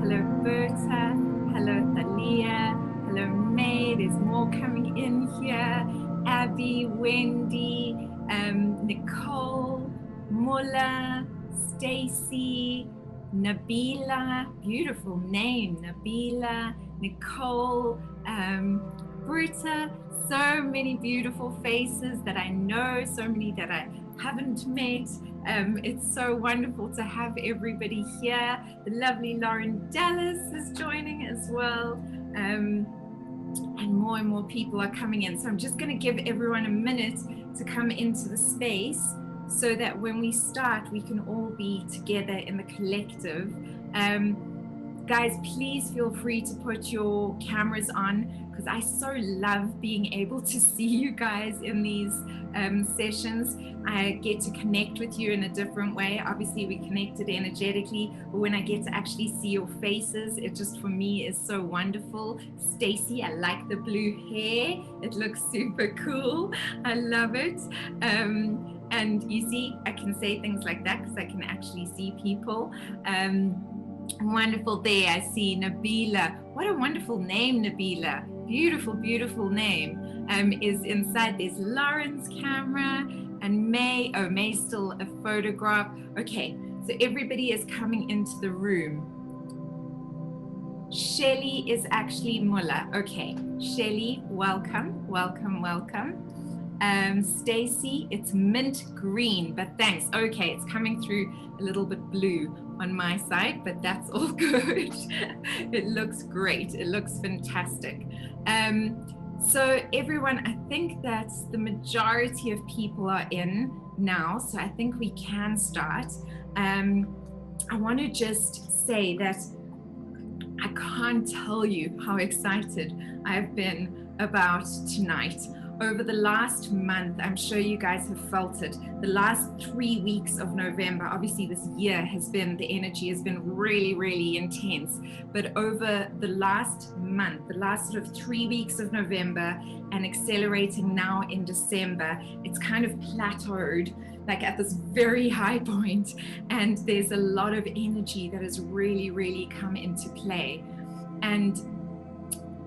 Hello, Berta. Hello, Thalia. Hello, May. There's more coming in here. Abby, Wendy, Nicole, Mulla, Stacy, Nabila. Beautiful name, Nabila, Nicole, Berta. So many beautiful faces that I know, so many that I haven't met. It's so wonderful to have everybody here. The lovely Lauren Dallas is joining as well. And more people are coming in. So I'm just going to give everyone a minute to come into the space so that when we start, we can all be together in the collective. Guys, please feel free to put your cameras on because I so love being able to see you guys in these sessions. I get to connect with you in a different way. Obviously, we connected energetically, but when I get to actually see your faces, it just for me is so wonderful. Stacy, I like the blue hair. It looks super cool. I love it. And you see, I can say things like that because I can actually see people. Wonderful there. I see Nabila. What a wonderful name, Nabila. Beautiful, beautiful name. Is inside. There's Lauren's camera and May. Oh, May's still a photograph. Okay, so everybody is coming into the room. Shelly is actually Mulla. Okay, Shelly, welcome, welcome, welcome. Stacy, it's mint green, but thanks. Okay, it's coming through a little bit blue on my side, but that's all good. It looks great. It looks fantastic. So everyone, I think that the majority of people are in now, so I think we can start. I want to just say that I can't tell you how excited I've been about tonight. Over the last month, I'm sure you guys have felt it, the last 3 weeks of November, obviously this year has been, the energy has been really, really intense. But over the last month, the last sort of 3 weeks of November and accelerating now in December, it's kind of plateaued, like at this very high point. And there's a lot of energy that has really, really come into play. And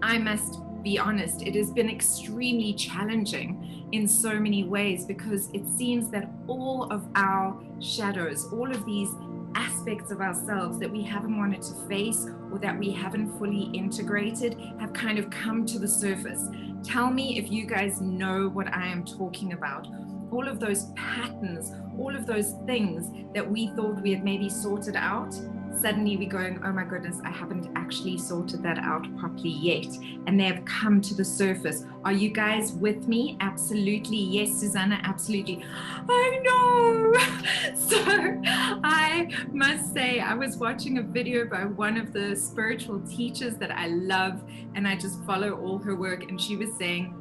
I must be honest, it has been extremely challenging in so many ways because it seems that all of our shadows, all of these aspects of ourselves that we haven't wanted to face or that we haven't fully integrated have kind of come to the surface. Tell me if you guys know what I am talking about. All of those patterns, all of those things that we thought we had maybe sorted out, suddenly we're going, oh my goodness, I haven't actually sorted that out properly yet. And they have come to the surface. Are you guys with me? Absolutely. Yes, Susanna, absolutely. I know. So I must say, I was watching a video by one of the spiritual teachers that I love, and I just follow all her work. And she was saying,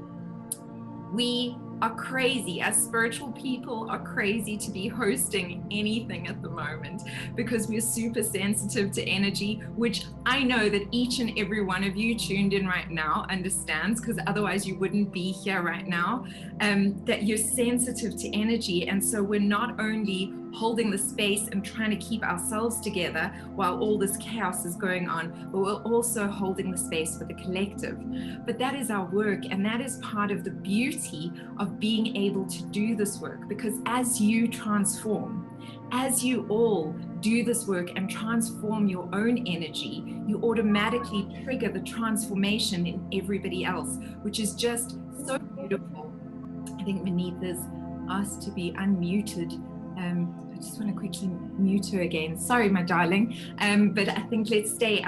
we are crazy, as spiritual people are crazy to be hosting anything at the moment because we're super sensitive to energy, which I know that each and every one of you tuned in right now understands, because otherwise you wouldn't be here right now, that you're sensitive to energy. And so we're not only holding the space and trying to keep ourselves together while all this chaos is going on, but we're also holding the space for the collective. But that is our work, and that is part of the beauty of being able to do this work, because as you transform, as you all do this work and transform your own energy, you automatically trigger the transformation in everybody else, which is just so beautiful. I think Manitha's asked to be unmuted. I just want to quickly mute her again. Sorry, my darling. But I think let's stay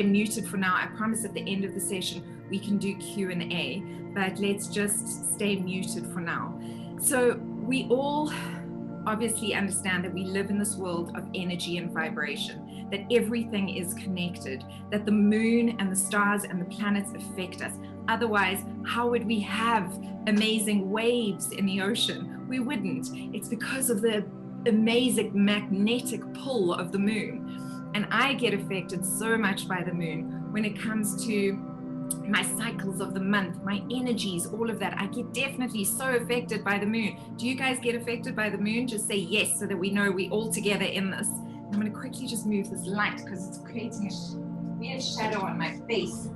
muted for now. I promise at the end of the session we can do Q&A, but let's just stay muted for now. So we all obviously understand that we live in this world of energy and vibration, that everything is connected, that the moon and the stars and the planets affect us. Otherwise, how would we have amazing waves in the ocean? We wouldn't. It's because of the amazing magnetic pull of the moon. And I get affected so much by the moon when it comes to my cycles of the month, my energies, all of that. I get definitely so affected by the moon. Do you guys get affected by the moon? Just say yes so that we know we're all together in this. I'm going to quickly just move this light because it's creating a weird shadow on my face.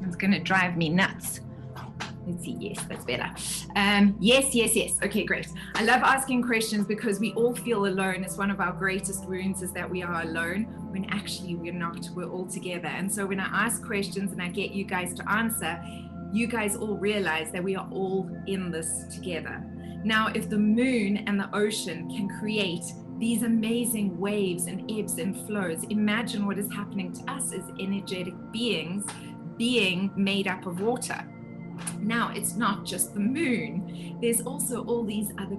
It's going to drive me nuts. Let's see. Yes, that's better. Yes. Okay, great. I love asking questions because we all feel alone. It's one of our greatest wounds, is that we are alone when actually we're not. We're all together. And so when I ask questions and I get you guys to answer, you guys all realize that we are all in this together. Now, if the moon and the ocean can create these amazing waves and ebbs and flows, imagine what is happening to us as energetic beings being made up of water. Now, it's not just the moon. There's also all these other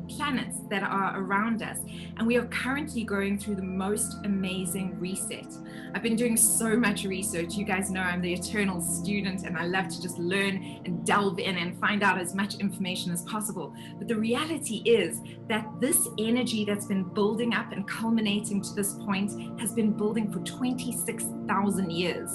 planets that are around us. And we are currently going through the most amazing reset. I've been doing so much research. You guys know I'm the eternal student and I love to just learn and delve in and find out as much information as possible. But the reality is that this energy that's been building up and culminating to this point has been building for 26,000 years.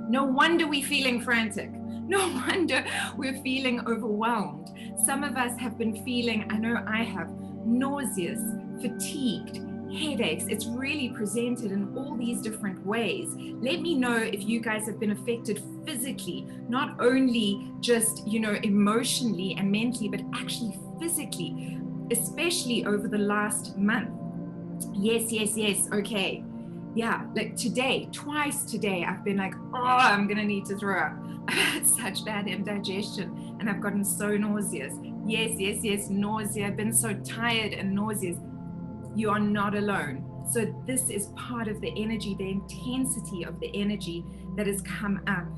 No wonder we're feeling frantic. No wonder we're feeling overwhelmed. Some of us have been feeling, I know I have, nauseous, fatigued, headaches. It's really presented in all these different ways. Let me know if you guys have been affected physically, not only just, emotionally and mentally, but actually physically, especially over the last month. Yes. Okay. Yeah, like today, twice today, I've been like, oh, I'm gonna need to throw up. I've had such bad indigestion and I've gotten so nauseous. Yes, nausea. I've been so tired and nauseous. You are not alone. So this is part of the energy, the intensity of the energy that has come up.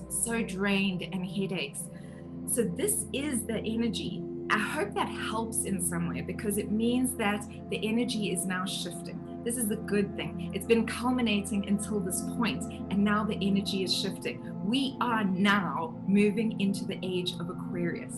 So drained and headaches. So this is the energy. I hope that helps in some way because it means that the energy is now shifting. This is the good thing. It's been culminating until this point, and now the energy is shifting. We are now moving into the age of Aquarius.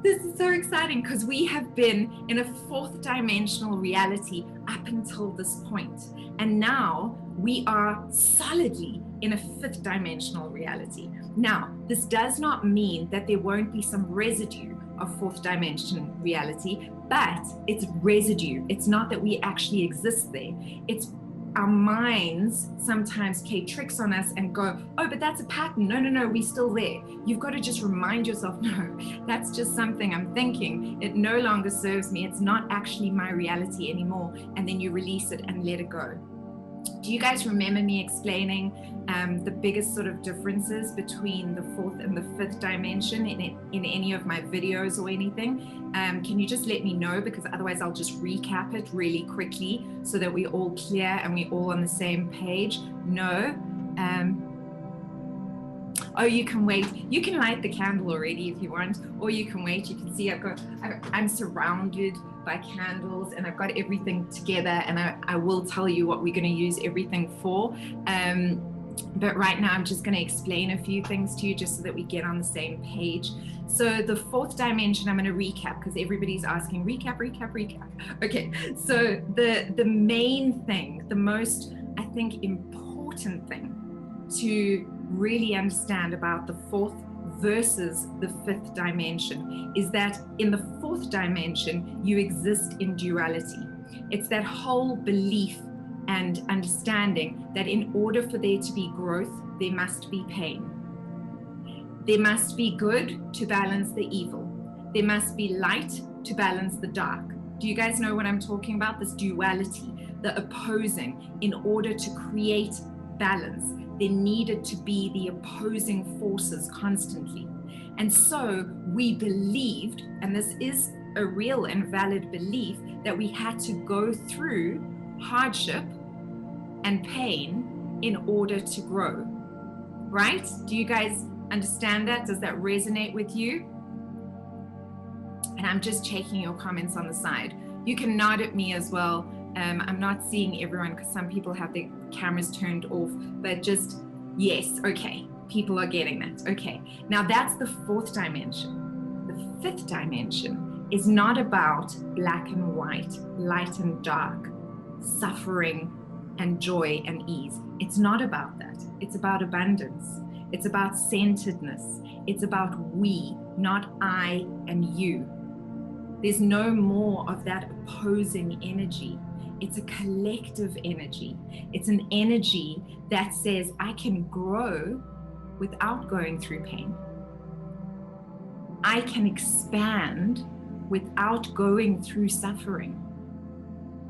This is so exciting because we have been in a fourth dimensional reality up until this point. And now we are solidly in a fifth dimensional reality. Now, this does not mean that there won't be some residue of fourth dimension reality, but it's residue. It's not that we actually exist there. It's our minds sometimes play tricks on us and go, oh, but that's a pattern. No, we're still there. You've got to just remind yourself, no, that's just something I'm thinking. It no longer serves me. It's not actually my reality anymore. And then you release it and let it go. Do you guys remember me explaining the biggest sort of differences between the fourth and the fifth dimension in any of my videos or anything? Can you just let me know? Because otherwise I'll just recap it really quickly so that we're all clear and we're all on the same page. No. Oh, you can wait. You can light the candle already if you want, or you can wait. You can see I'm surrounded by candles and I've got everything together, and I will tell you what we're going to use everything for. But right now I'm just going to explain a few things to you just so that we get on the same page. So the fourth dimension, I'm going to recap because everybody's asking recap. Okay, so the main thing, the most, I think, important thing to really understand about the fourth versus the fifth dimension is that in the fourth dimension, you exist in duality. It's that whole belief and understanding that in order for there to be growth, there must be pain. There must be good to balance the evil. There must be light to balance the dark. Do you guys know what I'm talking about? This duality, the opposing. In order to create balance, there needed to be the opposing forces constantly. And so we believed, and this is a real and valid belief, that we had to go through hardship and pain in order to grow, right? Do you guys understand that? Does that resonate with you? And I'm just checking your comments on the side. You can nod at me as well. I'm not seeing everyone because some people have their cameras turned off, but just, yes, okay, people are getting that. Okay, now that's the fourth dimension. The fifth dimension is not about black and white, light and dark, suffering and joy and ease. It's not about that. It's about abundance. It's about centeredness. It's about we, not I and you. There's no more of that opposing energy. It's a collective energy. It's an energy that says, I can grow without going through pain. I can expand without going through suffering.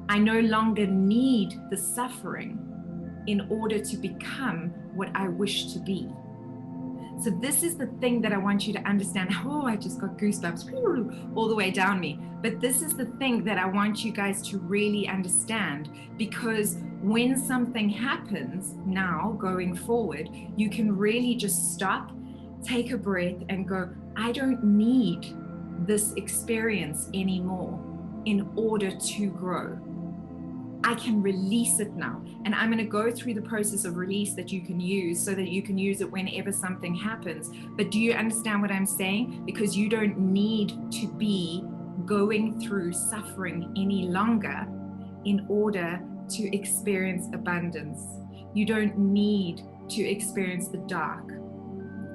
I no longer need the suffering in order to become what I wish to be. So this is the thing that I want you to understand. Oh, I just got goosebumps all the way down me. But this is the thing that I want you guys to really understand, because when something happens now going forward, you can really just stop, take a breath and go, I don't need this experience anymore in order to grow. I can release it now. And I'm going to go through the process of release that you can use so that you can use it whenever something happens. But do you understand what I'm saying? Because you don't need to be going through suffering any longer in order to experience abundance. You don't need to experience the dark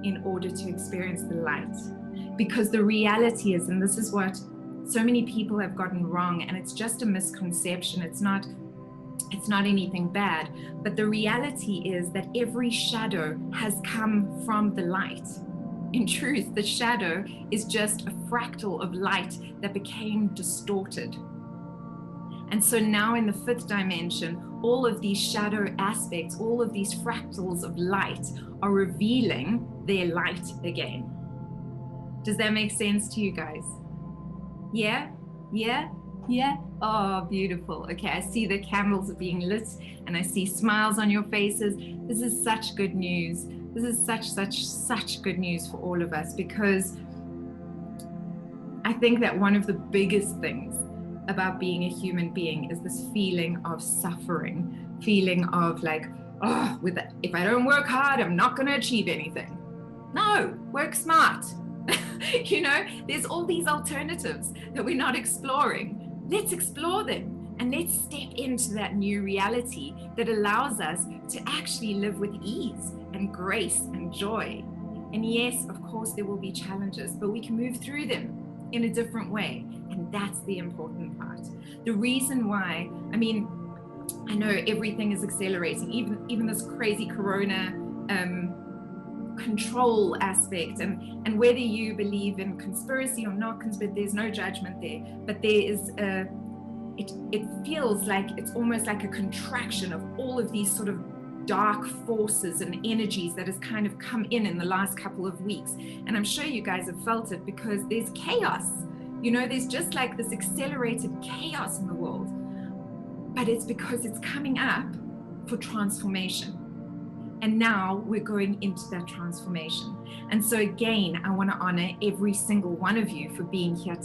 in order to experience the light. Because the reality is, and this is what so many people have gotten wrong, and it's just a misconception. It's not anything bad, but the reality is that every shadow has come from the light. In truth, the shadow is just a fractal of light that became distorted. And so now in the fifth dimension, all of these shadow aspects, all of these fractals of light are revealing their light again. Does that make sense to you guys? Yeah? Yeah? Yeah? Oh, beautiful. Okay, I see the candles are being lit and I see smiles on your faces. This is such good news. This is such good news for all of us, because I think that one of the biggest things about being a human being is this feeling of suffering, feeling of like, oh, if I don't work hard, I'm not going to achieve anything. No, work smart. You know, there's all these alternatives that we're not exploring. Let's explore them and let's step into that new reality that allows us to actually live with ease and grace and joy. And yes, of course, there will be challenges, but we can move through them in a different way. And that's the important part. The reason why, I mean, I know everything is accelerating, even this crazy corona control aspect, and whether you believe in conspiracy or not conspiracy, there's no judgment there, but there is it feels like it's almost like a contraction of all of these sort of dark forces and energies that has kind of come in the last couple of weeks. And I'm sure you guys have felt it, because there's chaos, you know, there's just like this accelerated chaos in the world, but it's because it's coming up for transformation. And now we're going into that transformation. And so again, I want to honor every single one of you for being here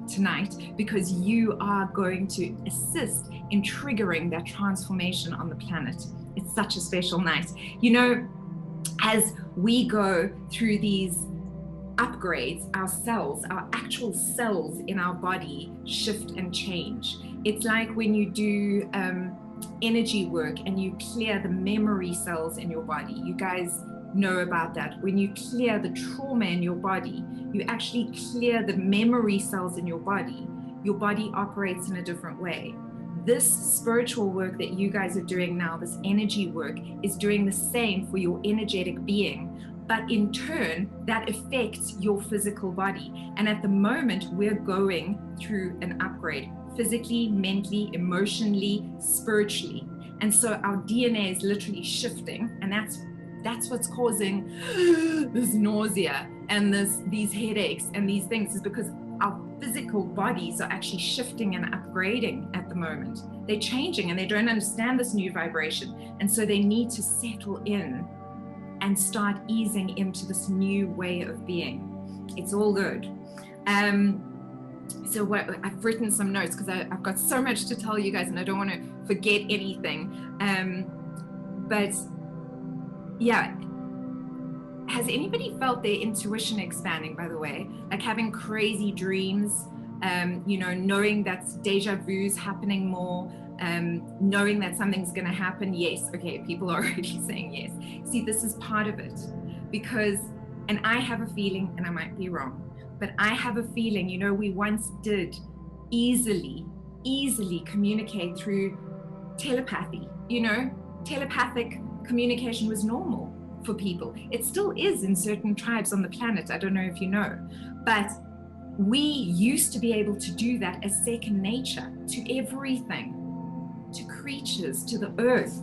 tonight, because you are going to assist in triggering that transformation on the planet. It's such a special night. You know, as we go through these upgrades, our cells, our actual cells in our body shift and change. It's like when you do energy work and you clear the memory cells in your body. You guys know about that. When you clear the trauma in your body, you actually clear the memory cells in your body. Your body operates in a different way. This spiritual work that you guys are doing now, this energy work, is doing the same for your energetic being. But in turn, that affects your physical body. And at the moment, we're going through an upgrade, physically, mentally, emotionally, spiritually. And so our DNA is literally shifting, and that's what's causing this nausea and these headaches and these things, is because our physical bodies are actually shifting and upgrading at the moment. They're changing and they don't understand this new vibration. And so they need to settle in and start easing into this new way of being. It's all good. So I've written some notes because I've got so much to tell you guys and I don't want to forget anything. But yeah, has anybody felt their intuition expanding, by the way? Like having crazy dreams, you know, knowing that deja vu's happening more, knowing that something's going to happen? Yes. Okay. People are already saying yes. See, this is part of it, because, and I have a feeling, and I might be wrong, but I have a feeling, you know, we once did easily communicate through telepathy. You know, telepathic communication was normal for people. It still is in certain tribes on the planet. I don't know if you know, but we used to be able to do that as second nature to everything, to creatures, to the earth,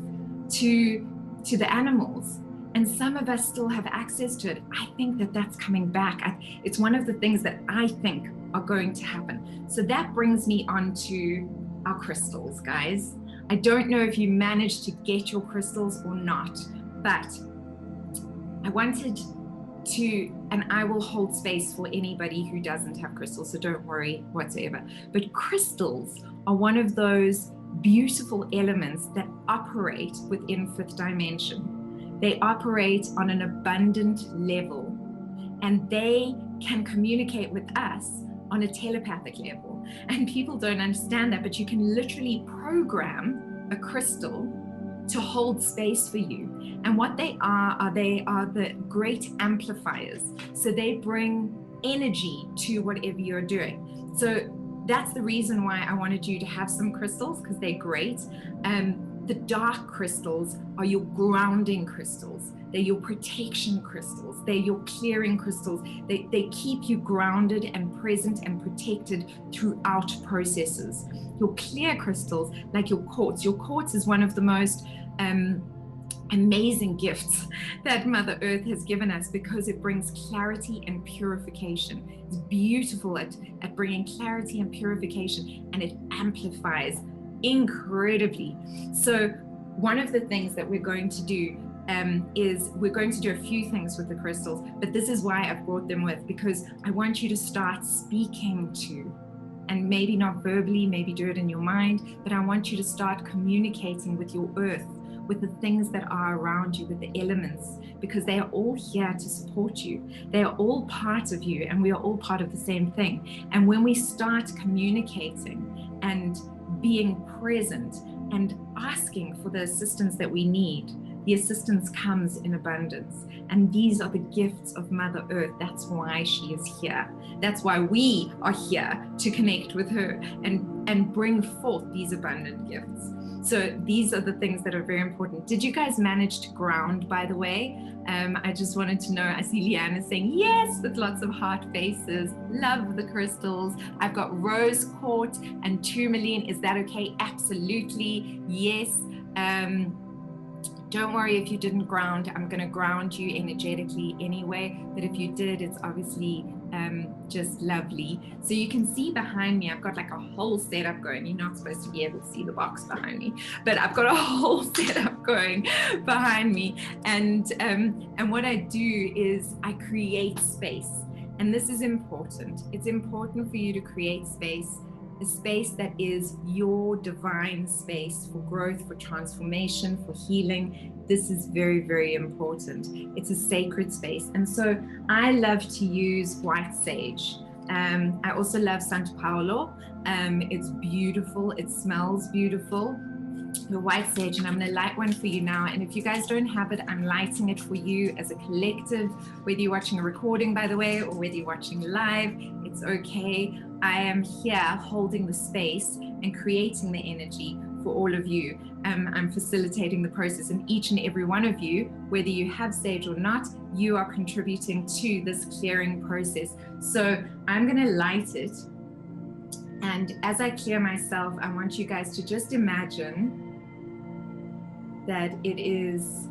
to the animals. And some of us still have access to it. I think that that's coming back. It's one of the things that I think are going to happen. So that brings me on to our crystals, guys. I don't know if you managed to get your crystals or not, but I wanted to, and I will hold space for anybody who doesn't have crystals, so don't worry whatsoever. But crystals are one of those beautiful elements that operate within fifth dimension. They operate on an abundant level, and they can communicate with us on a telepathic level. And people don't understand that, but you can literally program a crystal to hold space for you. And what they are the great amplifiers. So they bring energy to whatever you're doing. So that's the reason why I wanted you to have some crystals, because they're great. The dark crystals are your grounding crystals. They're your protection crystals. They're your clearing crystals. They keep you grounded and present and protected throughout processes. Your clear crystals, like your quartz. Your quartz is one of the most amazing gifts that Mother Earth has given us, because it brings clarity and purification. It's beautiful at bringing clarity and purification, and it amplifies incredibly. So one of the things that we're going to do is we're going to do a few things with the crystals, but this is why I've brought them with, because I want you to start speaking to, and maybe not verbally, maybe do it in your mind, but I want you to start communicating with your earth, with the things that are around you, with the elements, because they are all here to support you. They are all part of you, and we are all part of the same thing. And when we start communicating and being present and asking for the assistance that we need, the assistance comes in abundance. And these are the gifts of Mother Earth. That's why she is here. That's why we are here, to connect with her and bring forth these abundant gifts. So these are the things that are very important. Did you guys manage to ground, by the way? I just wanted to know. I see Leanne saying yes with lots of heart faces. Love the crystals. I've got rose quartz and tourmaline. Is that okay? Absolutely. Yes. Don't worry if you didn't ground. I'm going to ground you energetically anyway. But if you did, it's obviously just lovely. So you can see behind me, I've got like a whole setup going. You're not supposed to be able to see the box behind me, but I've got a whole setup going behind me. And what I do is I create space. And this is important. It's important for you to create space, a space that is your divine space for growth, for transformation, for healing. This is very, very important. It's a sacred space. And so I love to use white sage. I also love Santo Paulo. It's beautiful. It smells beautiful. The white sage, and I'm going to light one for you now. And if you guys don't have it, I'm lighting it for you as a collective, whether you're watching a recording, by the way, or whether you're watching live, it's okay. I am here holding the space and creating the energy for all of you. I'm facilitating the process, and each and every one of you, whether you have sage or not, you are contributing to this clearing process. So I'm going to light it. And as I clear myself, I want you guys to just imagine that it is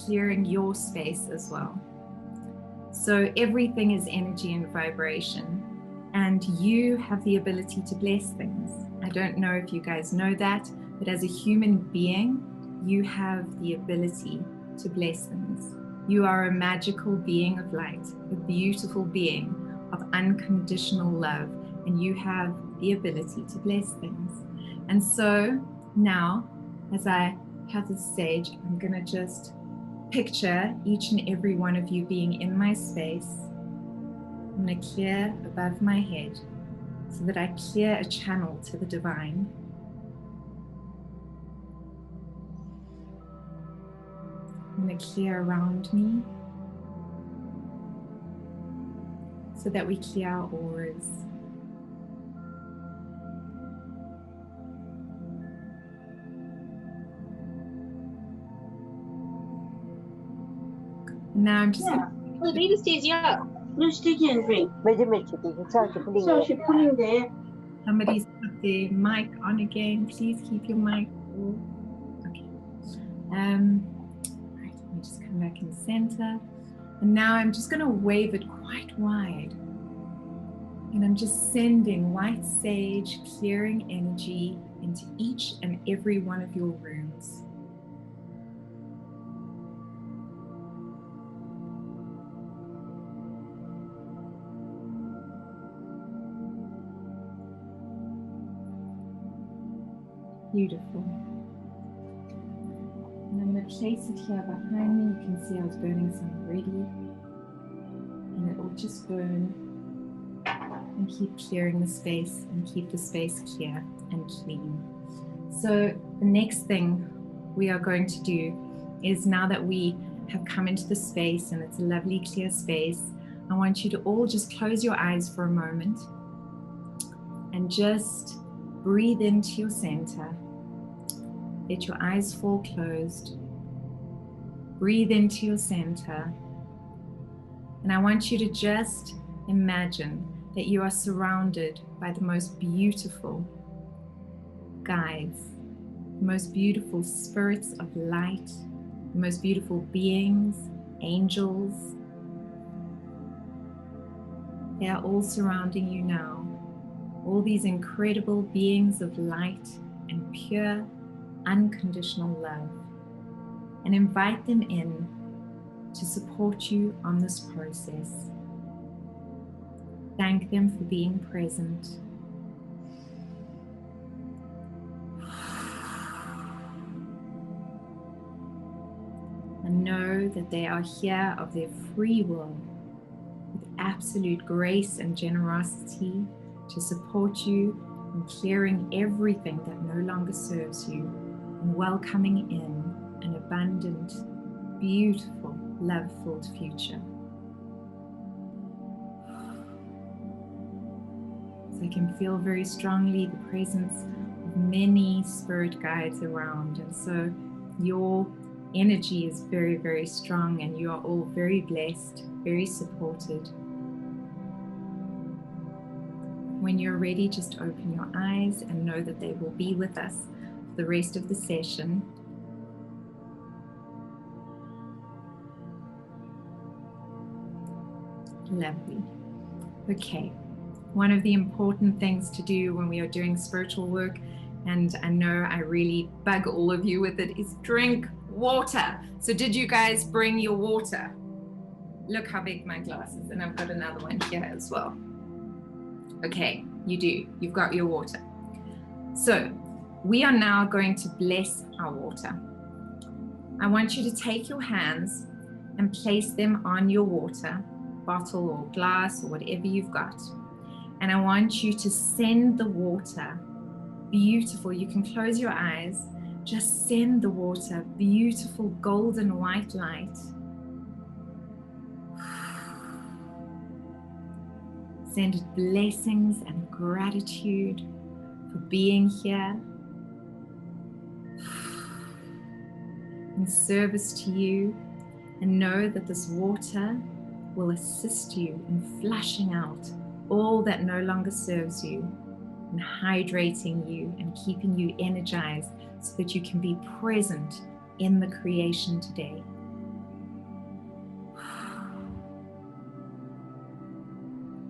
clearing your space as well. So everything is energy and vibration, and you have the ability to bless things. I don't know if you guys know that, but as a human being, you have the ability to bless things. You are a magical being of light, a beautiful being of unconditional love, and you have the ability to bless things. And so now, as I have the sage, I'm going to just picture each and every one of you being in my space. I'm going to clear above my head so that I clear a channel to the divine. I'm and the clear around me so that we clear our auras. Now I'm just the baby stage, yeah. No stage and drink. Somebody's put their mic on again. Please keep your mic. Okay. Right, let me just come back in the center. And now I'm just going to wave it quite wide. And I'm just sending white sage clearing energy into each and every one of your rooms. Beautiful. And I'm going to place it here behind me. You can see I was burning some already. And it will just burn and keep clearing the space and keep the space clear and clean. So the next thing we are going to do is, now that we have come into the space and it's a lovely clear space, I want you to all just close your eyes for a moment and just breathe into your center. Let your eyes fall closed. Breathe into your center. And I want you to just imagine that you are surrounded by the most beautiful guides, the most beautiful spirits of light, the most beautiful beings, angels. They are all surrounding you now. All these incredible beings of light and pure, unconditional love. And invite them in to support you on this process. Thank them for being present. And know that they are here of their free will, with absolute grace and generosity to support you in clearing everything that no longer serves you and welcoming in an abundant, beautiful, love-filled future. So I can feel very strongly the presence of many spirit guides around, and so your energy is very, very strong, and you are all very blessed, very supported. When you're ready, just open your eyes and know that they will be with us for the rest of the session. Lovely. Okay. One of the important things to do when we are doing spiritual work, and I know I really bug all of you with it, is drink water. So did you guys bring your water? Look how big my glass is, and I've got another one here as well. Okay, you do. You've got your water. So we are now going to bless our water. I want you to take your hands and place them on your water bottle or glass or whatever you've got. And I want you to send the water, beautiful, you can close your eyes, just send the water, beautiful golden white light. Send blessings and gratitude for being here, in service to you, and know that this water will assist you in flushing out all that no longer serves you, and hydrating you and keeping you energized so that you can be present in the creation today.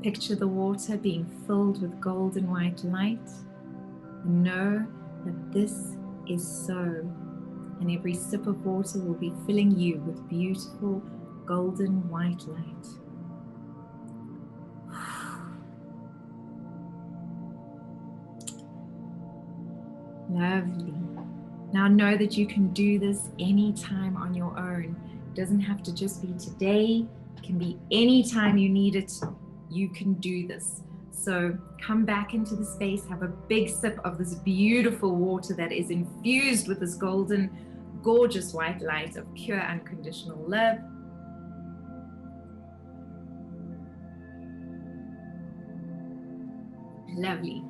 Picture the water being filled with golden white light, and know that this is so, and every sip of water will be filling you with beautiful golden white light. Lovely. Now know that you can do this anytime on your own. It doesn't have to just be today. It can be anytime you need it. You can do this. So come back into the space, have a big sip of this beautiful water that is infused with this golden, gorgeous white light of pure unconditional love. Lovely.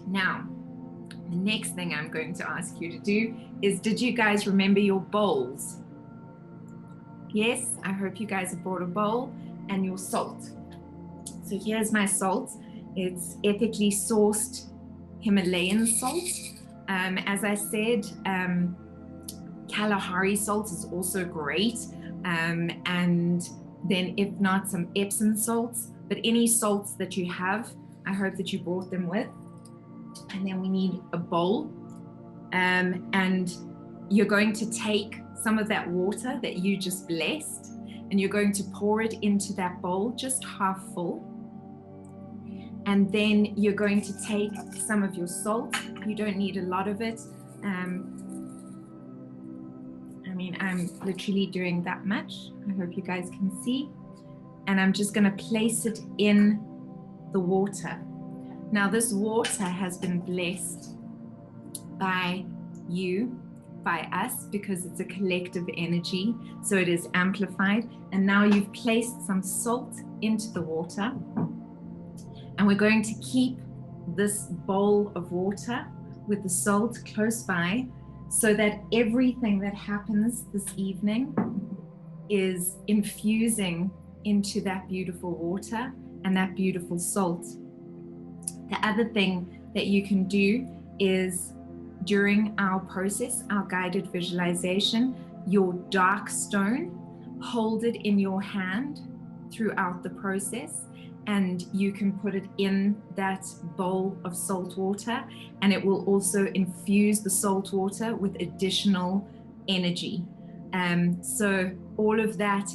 Now, the next thing I'm going to ask you to do is, did you guys remember your bowls? Yes, I hope you guys have brought a bowl and your salt. So here's my salt. It's ethically sourced Himalayan salt. As I said, Kalahari salt is also great. And then if not, some Epsom salts, but any salts that you have, I hope that you brought them with. And then we need a bowl. And you're going to take some of that water that you just blessed, and you're going to pour it into that bowl, just half full. And then you're going to take some of your salt. You don't need a lot of it. I mean, I'm literally doing that much. I hope you guys can see. And I'm just going to place it in the water. Now, this water has been blessed by you, by us, because it's a collective energy, so it is amplified. And now you've placed some salt into the water, and we're going to keep this bowl of water with the salt close by, so that everything that happens this evening is infusing into that beautiful water and that beautiful salt. The other thing that you can do is, during our process, our guided visualization, your dark stone, hold it in your hand throughout the process, and you can put it in that bowl of salt water, and it will also infuse the salt water with additional energy. So all of that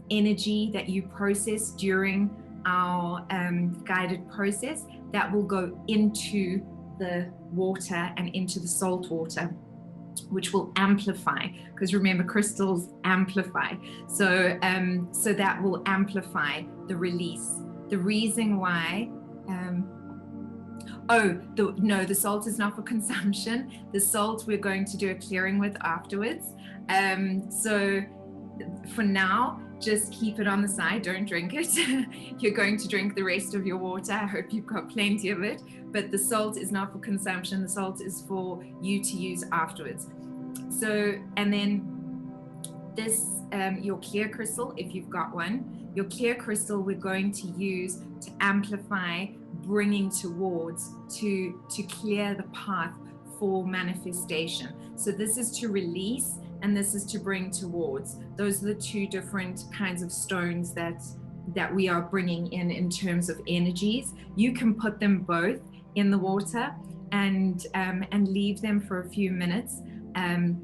energy that you process during our guided process, that will go into the water and into the salt water, which will amplify, because remember, crystals amplify. So so that will amplify the release. The reason why, the salt is not for consumption. The salt we're going to do a clearing with afterwards. So for now, just keep it on the side, don't drink it. You're going to drink the rest of your water. I hope you've got plenty of it, but the salt is not for consumption. The salt is for you to use afterwards. So, and then this, your clear crystal, if you've got one, your clear crystal we're going to use to amplify, bringing towards, to clear the path for manifestation. So this is to release, and this is to bring towards. Those are the two different kinds of stones that we are bringing in terms of energies. You can put them both in the water and leave them for a few minutes. And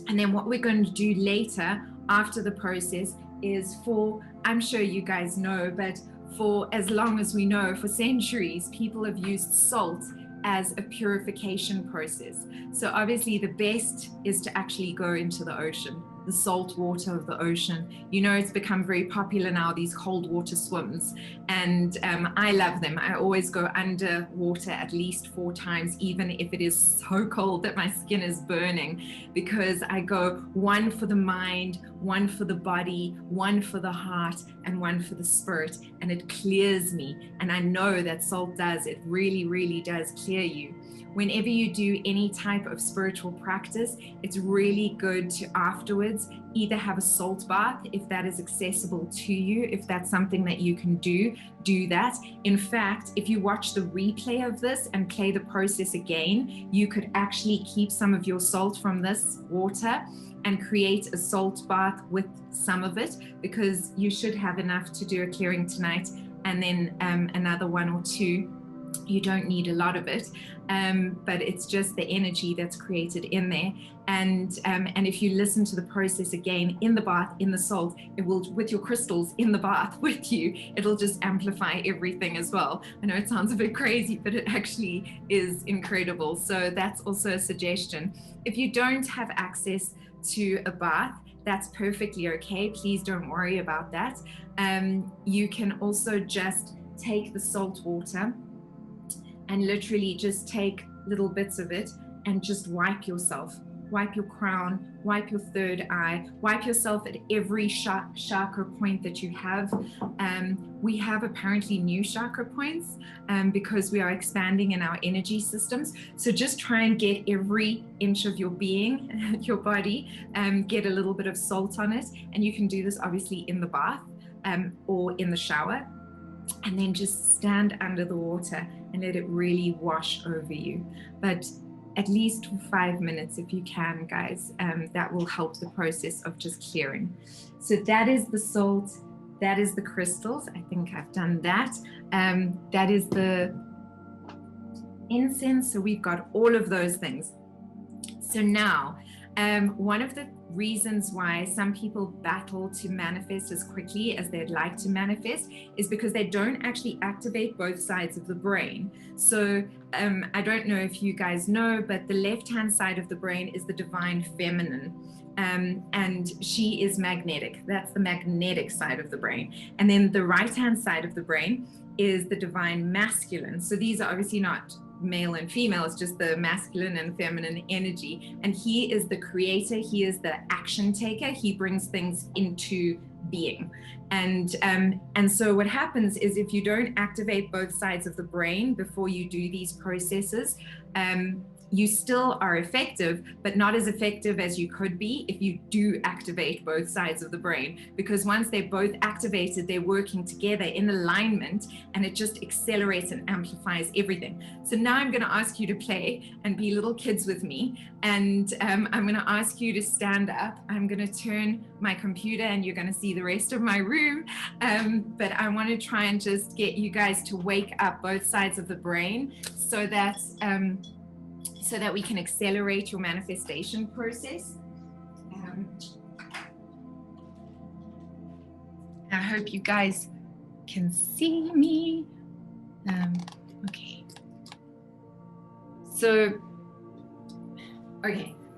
then what we're going to do later after the process is, for, I'm sure you guys know, but for as long as we know, for centuries, people have used salt as a purification process. So obviously the best is to actually go into the ocean, the salt water of the ocean. You know, it's become very popular now, these cold water swims, and I love them. I always go underwater at least 4 times, even if it is so cold that my skin is burning, because I go one for the mind, one for the body, one for the heart, and one for the spirit, and it clears me. And I know that salt does, it really, really does clear you. Whenever you do any type of spiritual practice, it's really good to afterwards either have a salt bath, if that is accessible to you. If that's something that you can do that. In fact, if you watch the replay of this and play the process again, you could actually keep some of your salt from this water and create a salt bath with some of it, because you should have enough to do a clearing tonight, and then another 1 or 2. You don't need a lot of it, but it's just the energy that's created in there. And if you listen to the process again in the bath, in the salt, it will, with your crystals in the bath with you, it'll just amplify everything as well. I know it sounds a bit crazy, but it actually is incredible. So that's also a suggestion. If you don't have access to a bath, that's perfectly okay. Please don't worry about that. You can also just take the salt water and literally just take little bits of it and just wipe yourself wipe your crown, wipe your third eye, wipe yourself at every chakra point that you have. We have apparently new chakra points because we are expanding in our energy systems. So just try and get every inch of your being, your body, get a little bit of salt on it. And you can do this obviously in the bath or in the shower. And then just stand under the water and let it really wash over you. But at least for 5 minutes if you can, guys, that will help the process of just clearing. So that is the salt, that is the crystals. I think I've done that. That is the incense. So we've got all of those things. So now, one of the reasons why some people battle to manifest as quickly as they'd like to manifest is because they don't actually activate both sides of the brain. So I don't know if you guys know, but the left-hand side of the brain is the divine feminine. And she is magnetic. That's the magnetic side of the brain. And then the right-hand side of the brain is the divine masculine. So these are obviously not male and female, it's just the masculine and feminine energy. And he is the creator, he is the action taker, he brings things into being. And so what happens is if you don't activate both sides of the brain before you do these processes, you still are effective, but not as effective as you could be if you do activate both sides of the brain. Because once they're both activated, they're working together in alignment, and it just accelerates and amplifies everything. So now I'm going to ask you to play and be little kids with me. And I'm going to ask you to stand up. I'm going to turn my computer and you're going to see the rest of my room. But I want to try and just get you guys to wake up both sides of the brain so that we can accelerate your manifestation process. I hope you guys can see me. Okay. So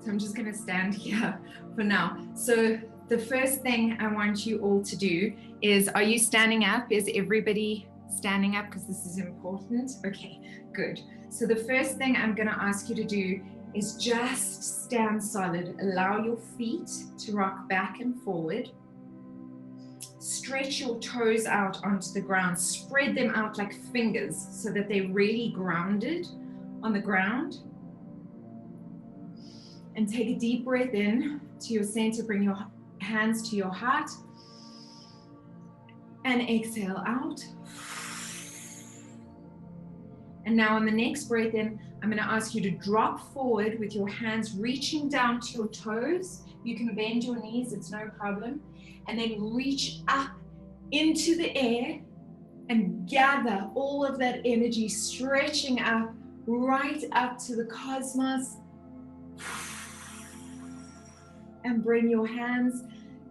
I'm just gonna stand here for now. So the first thing I want you all to do is, are you standing up? Is everybody standing up? Because this is important. Okay, good. So the first thing I'm going to ask you to do is just stand solid. Allow your feet to rock back and forward. Stretch your toes out onto the ground. Spread them out like fingers so that they're really grounded on the ground. And take a deep breath in to your center. Bring your hands to your heart. And exhale out. And now on the next breath in, I'm going to ask you to drop forward with your hands reaching down to your toes. You can bend your knees, it's no problem. And then reach up into the air and gather all of that energy, stretching up, right up to the cosmos. And bring your hands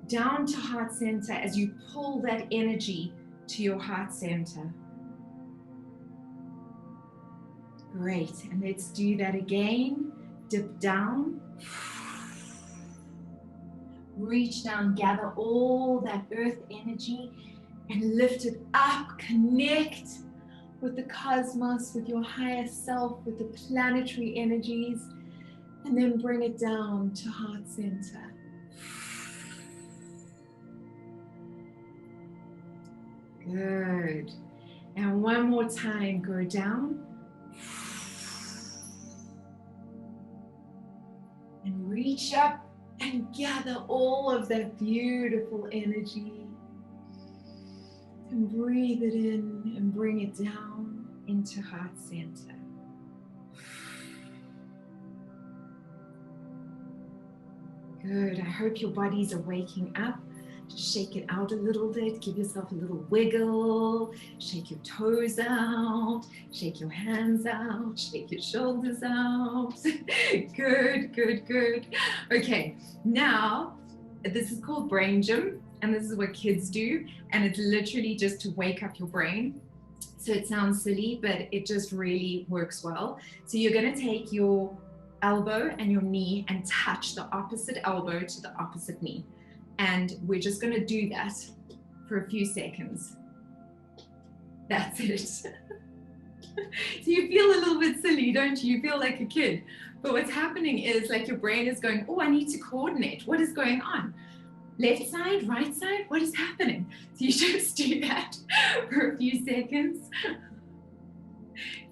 down to heart center as you pull that energy to your heart center. Great, and let's do that again. Dip down. Reach down, gather all that earth energy and lift it up. Connect with the cosmos, with your higher self, with the planetary energies, and then bring it down to heart center. Good. And one more time, go down. And reach up and gather all of that beautiful energy. And breathe it in and bring it down into heart center. Good. I hope your bodies are waking up. Just shake it out a little bit. Give yourself a little wiggle. Shake your toes out. Shake your hands out. Shake your shoulders out. Good, good, good. Okay, now this is called brain gym, and this is what kids do, and it's literally just to wake up your brain. So it sounds silly, but it just really works well. So you're going to take your elbow and your knee and touch the opposite elbow to the opposite knee. And we're just going to do that for a few seconds. That's it. So you feel a little bit silly, don't you? You feel like a kid. But what's happening is like your brain is going, oh, I need to coordinate. What is going on? Left side, right side, what is happening? So you just do that for a few seconds.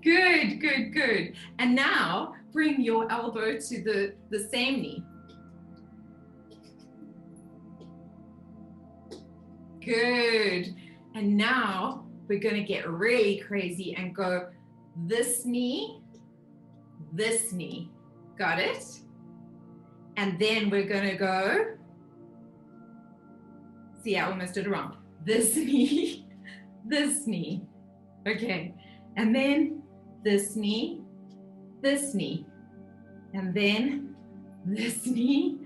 Good, good, good. And now bring your elbow to the same knee. Good. And now we're going to get really crazy and go this knee. Got it? And then we're going to go, see, I almost did it wrong. This knee, this knee. Okay. And then this knee, and then this knee.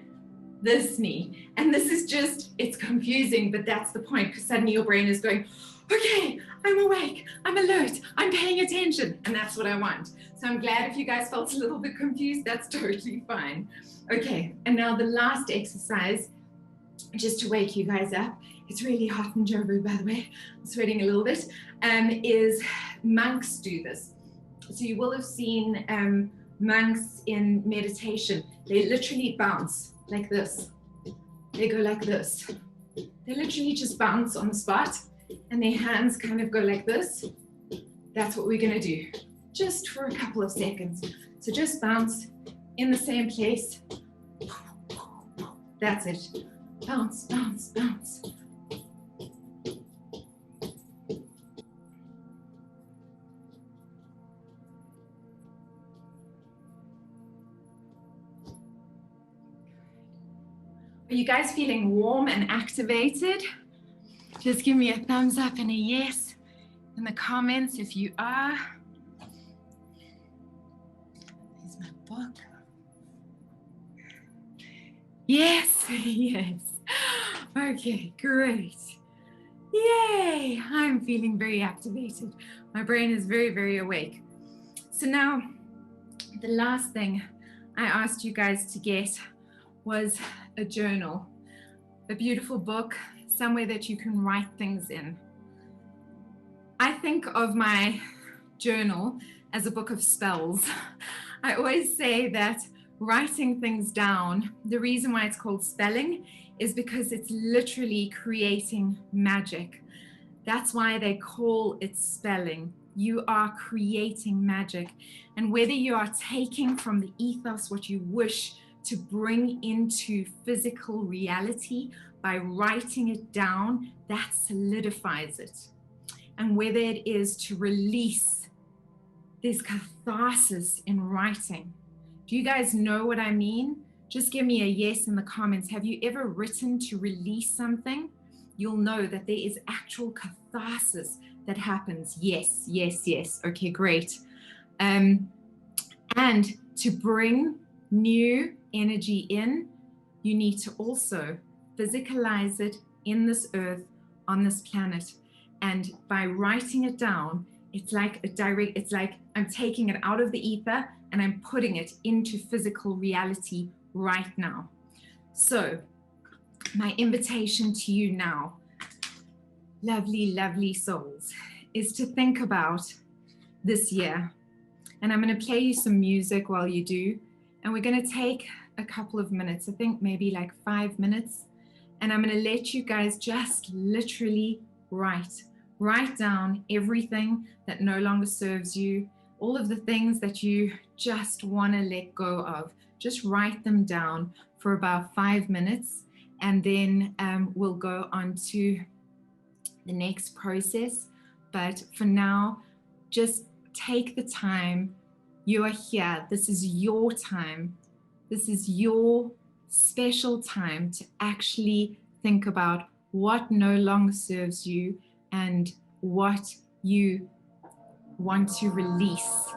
And this is just, it's confusing, but that's the point, because suddenly your brain is going, okay, I'm awake, I'm alert, I'm paying attention. And that's what I want. So I'm glad if you guys felt a little bit confused, that's totally fine. Okay, and now the last exercise, just to wake you guys up, it's really hot in Joburg, by the way, I'm sweating a little bit, is monks do this. So you will have seen monks in meditation. They literally bounce like this. They go like this. They literally just bounce on the spot and their hands kind of go like this. That's what we're going to do just for a couple of seconds. So just bounce in the same place. That's it. Bounce, bounce, bounce. Are you guys feeling warm and activated? Just give me a thumbs up and a yes in the comments if you are. Here's my book. Yes, yes. Okay, great. Yay, I'm feeling very activated. My brain is very, very awake. So now, the last thing I asked you guys to get was a journal, a beautiful book, somewhere that you can write things in. I think of my journal as a book of spells. I always say that writing things down, the reason why it's called spelling is because it's literally creating magic. That's why they call it spelling. You are creating magic. And whether you are taking from the ethos what you wish to bring into physical reality by writing it down, that solidifies it. And whether it is to release, there's catharsis in writing. Do you guys know what I mean? Just give me a yes in the comments. Have you ever written to release something? You'll know that there is actual catharsis that happens. Yes, yes, yes. Okay, great. And to bring new energy in, you need to also physicalize it in this earth, on this planet. And by writing it down, it's like I'm taking it out of the ether and I'm putting it into physical reality right now. So my invitation to you now, lovely, lovely souls, is to think about this year. And I'm going to play you some music while you do. And we're going to take a couple of minutes, I think maybe like 5 minutes. And I'm going to let you guys just literally write down everything that no longer serves you, all of the things that you just want to let go of. Just write them down for about 5 minutes. And then we'll go on to the next process. But for now, just take the time. You are here. This is your time. This is your special time to actually think about what no longer serves you and what you want to release.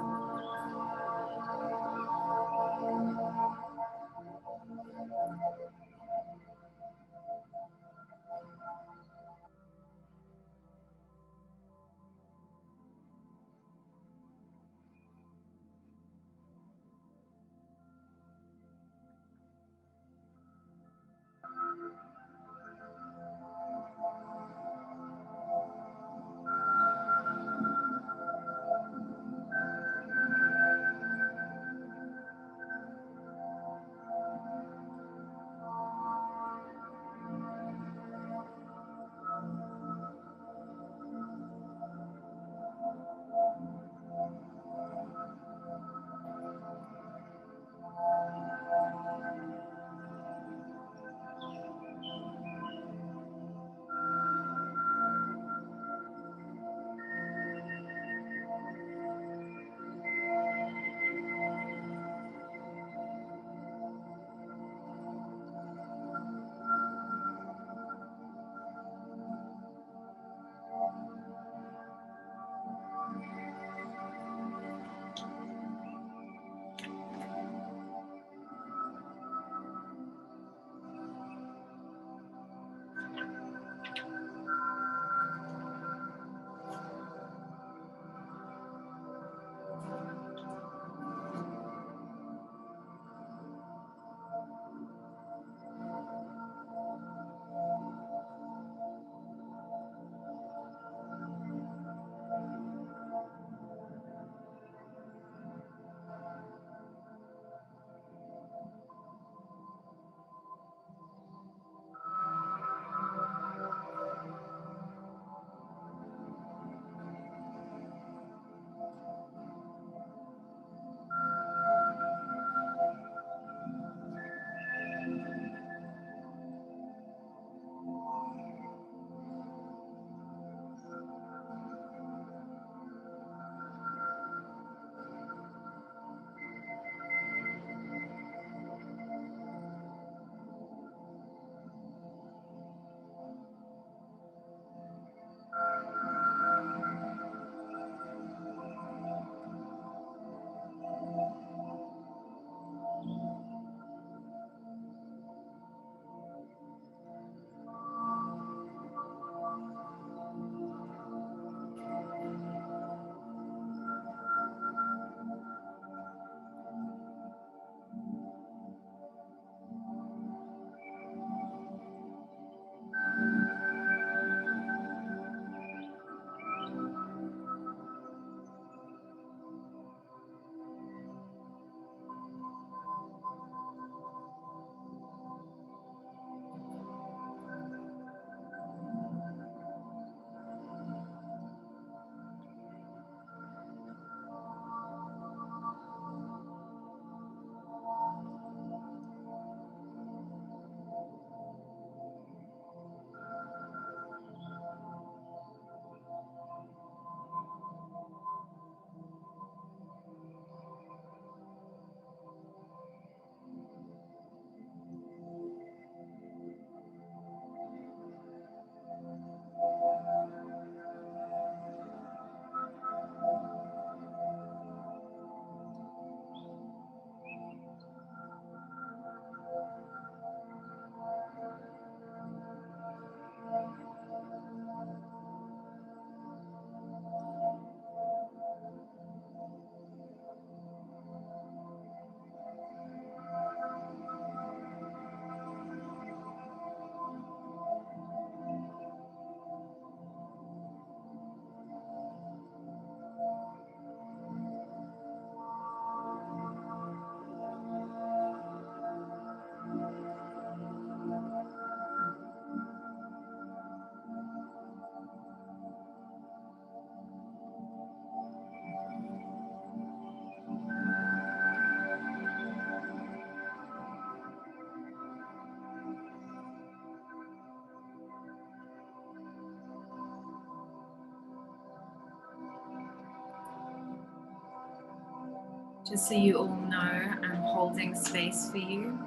Just so you all know, I'm holding space for you.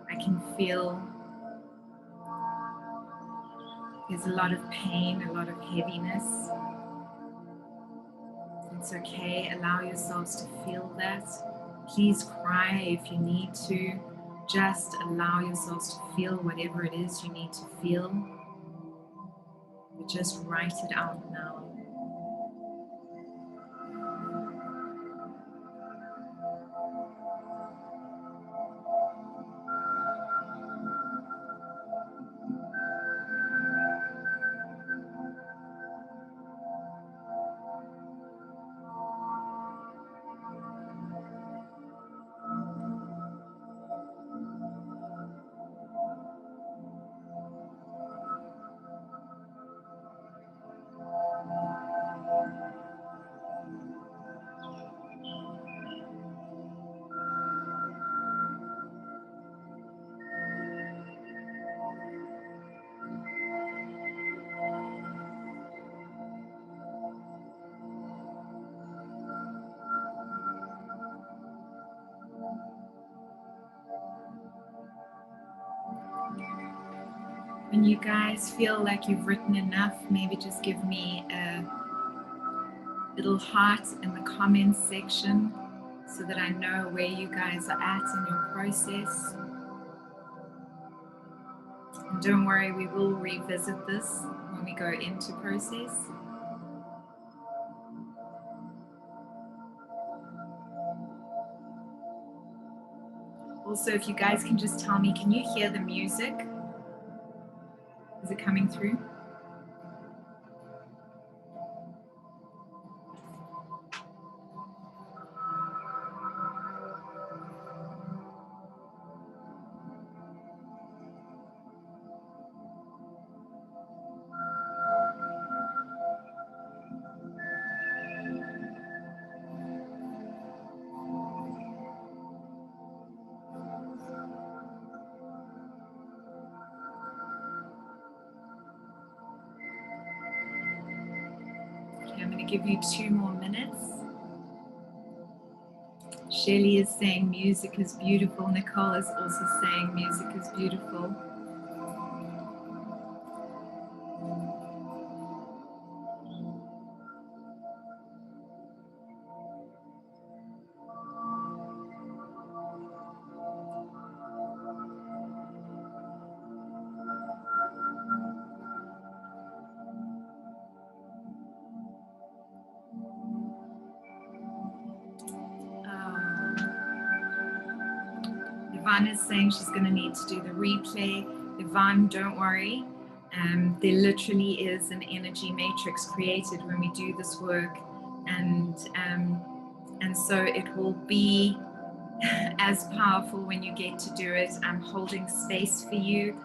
I can feel there's a lot of pain, a lot of heaviness. It's okay, allow yourselves to feel that. Please cry if you need to. Just allow yourselves to feel whatever it is you need to feel. Just write it out now. When you guys feel like you've written enough, maybe just give me a little heart in the comments section so that I know where you guys are at in your process. And don't worry, we will revisit this when we go into process. Also, if you guys can just tell me, can you hear the music? Is it coming through? I'm going to give you 2 more minutes. Shelley is saying music is beautiful. Nicole is also saying music is beautiful. Yvonne is saying she's going to need to do the replay. Yvonne, don't worry. There literally is an energy matrix created when we do this work, and so it will be as powerful when you get to do it. I'm holding space for you.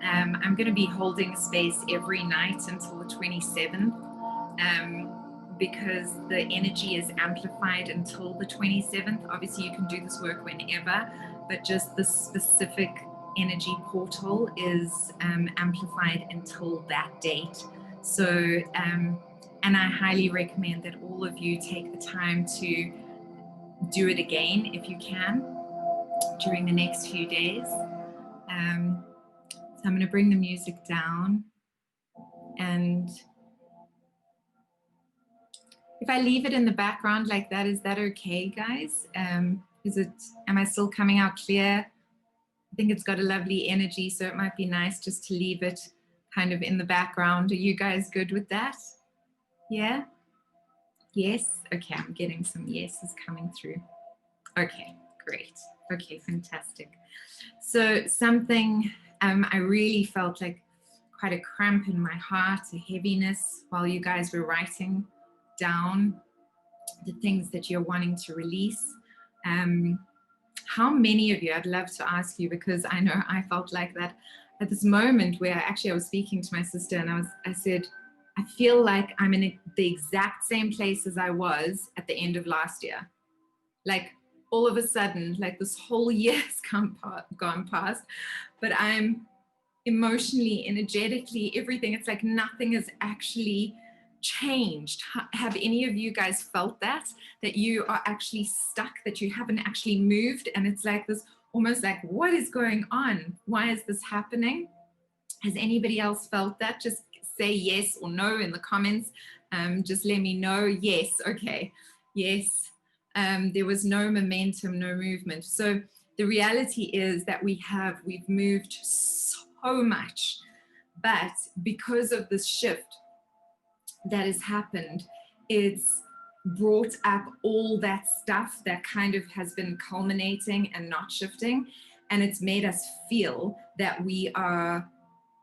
I'm going to be holding space every night until the 27th. Because the energy is amplified until the 27th. Obviously, you can do this work whenever, but just the specific energy portal is amplified until that date. So, and I highly recommend that all of you take the time to do it again if you can during the next few days. So I'm going to bring the music down, and if I leave it in the background like that, is that okay, guys? Am I still coming out clear? I think it's got a lovely energy, so it might be nice just to leave it kind of in the background. Are you guys good with that? Yeah? Yes? Okay, I'm getting some yeses coming through. Okay, great. Okay, fantastic. So something I really felt like quite a cramp in my heart, a heaviness while you guys were writing down the things that you're wanting to release. How many of you, I'd love to ask you, because I know I felt like that at this moment where I was speaking to my sister, and I said, I feel like I'm in the exact same place as I was at the end of last year. Like all of a sudden, like this whole year's gone past, but I'm emotionally, energetically, everything, it's like nothing has actually changed. Have any of you guys felt that you are actually stuck, that you haven't actually moved, and it's like this, almost like, what is going on? Why is this happening? Has anybody else felt that? Just say yes or no in the comments. Just let me know. Yes, okay, yes. There was no momentum, no movement. So the reality is that we've moved so much, but because of this shift that has happened, it's brought up all that stuff that kind of has been culminating and not shifting, and it's made us feel that we are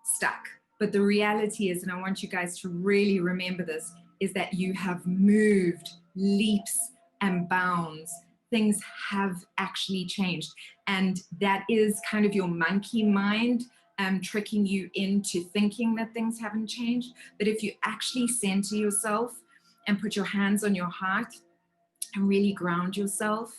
stuck. But the reality is, and I want you guys to really remember this, is that you have moved leaps and bounds. Things have actually changed, and that is kind of your monkey mind tricking you into thinking that things haven't changed. But if you actually center yourself and put your hands on your heart and really ground yourself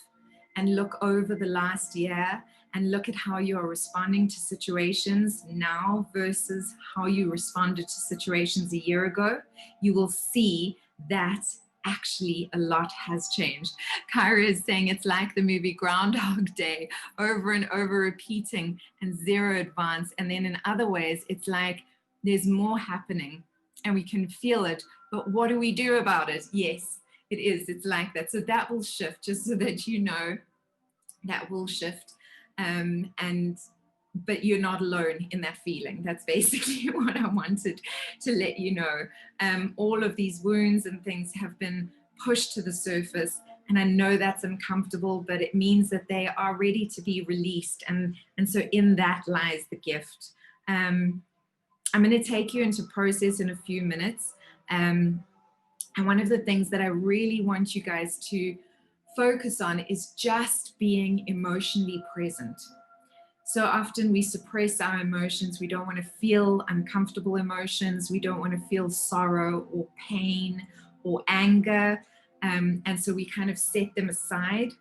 and look over the last year and look at how you are responding to situations now versus how you responded to situations a year ago, you will see that actually a lot has changed. Kyra is saying it's like the movie Groundhog Day, over and over repeating and zero advance. And then in other ways, it's like there's more happening and we can feel it, but what do we do about it? Yes, it is. It's like that. So that will shift, just so that you know, that will shift. But you're not alone in that feeling. That's basically what I wanted to let you know. All of these wounds and things have been pushed to the surface, and I know that's uncomfortable, but it means that they are ready to be released, and so in that lies the gift. I'm going to take you into process in a few minutes, and one of the things that I really want you guys to focus on is just being emotionally present. So often we suppress our emotions. We don't want to feel uncomfortable emotions. We don't want to feel sorrow or pain or anger. And so we kind of set them aside.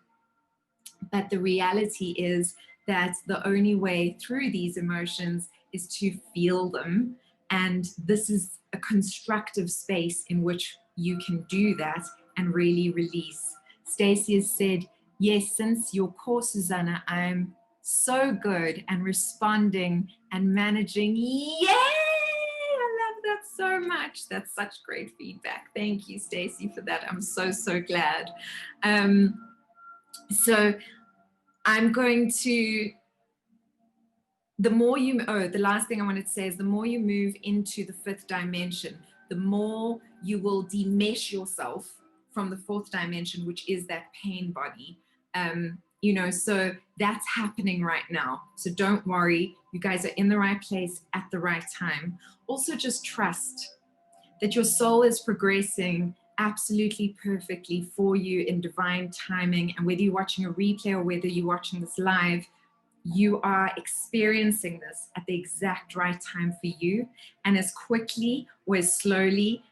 But the reality is that the only way through these emotions is to feel them. And this is a constructive space in which you can do that and really release. Stacey has said, yes, since your course, Susanna, I'm so good and responding and managing. Yay! I love that so much. That's such great feedback. Thank you, Stacey, for that. I'm so glad. So I'm going to, the last thing I wanted to say is the more you move into the fifth dimension, the more you will demesh yourself from the fourth dimension, which is that pain body. So that's happening right now. So don't worry, you guys are in the right place at the right time. Also, just trust that your soul is progressing absolutely perfectly for you in divine timing. And whether you're watching a replay or whether you're watching this live, you are experiencing this at the exact right time for you. And as quickly or as slowly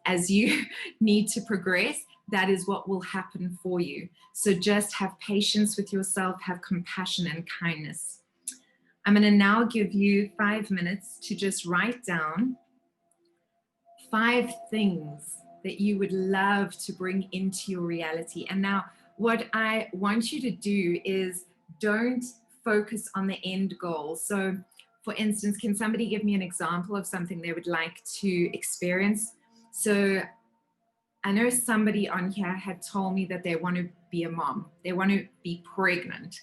as you need to progress, that is what will happen for you. So just have patience with yourself, have compassion and kindness. I'm going to now give you 5 minutes to just write down 5 things that you would love to bring into your reality. And now what I want you to do is don't focus on the end goal. So for instance, can somebody give me an example of something they would like to experience? So I know somebody on here had told me that they want to be a mom. They want to be pregnant.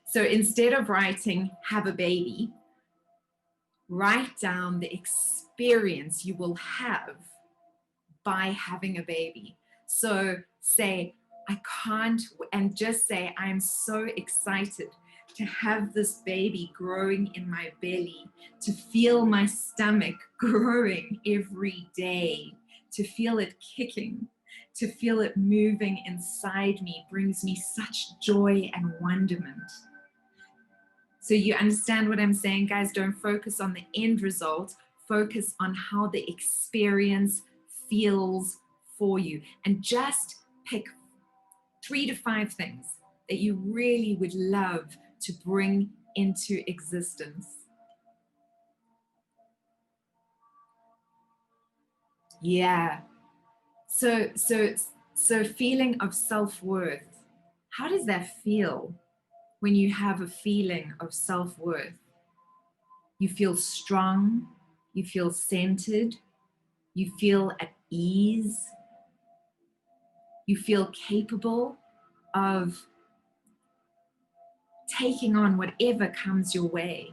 So instead of writing, have a baby, write down the experience you will have by having a baby. So say, I can't, and just say, I'm so excited to have this baby growing in my belly, to feel my stomach growing every day, to feel it kicking, to feel it moving inside me brings me such joy and wonderment. So you understand what I'm saying, guys? Don't focus on the end result. Focus on how the experience feels for you. And just pick 3 to 5 things that you really would love to bring into existence. Yeah. So feeling of self-worth. How does that feel when you have a feeling of self-worth? You feel strong, you feel centered, you feel at ease, you feel capable of taking on whatever comes your way.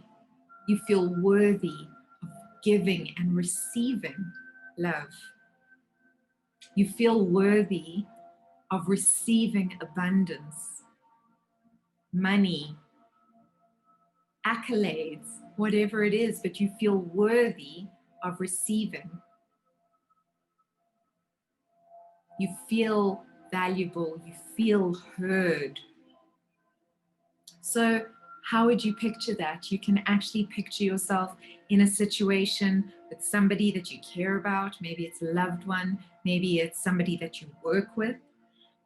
You feel worthy of giving and receiving love. You feel worthy of receiving abundance, money, accolades, whatever it is, but you feel worthy of receiving. You feel valuable, you feel heard. So, how would you picture that? You can actually picture yourself in a situation with somebody that you care about. Maybe it's a loved one, maybe it's somebody that you work with,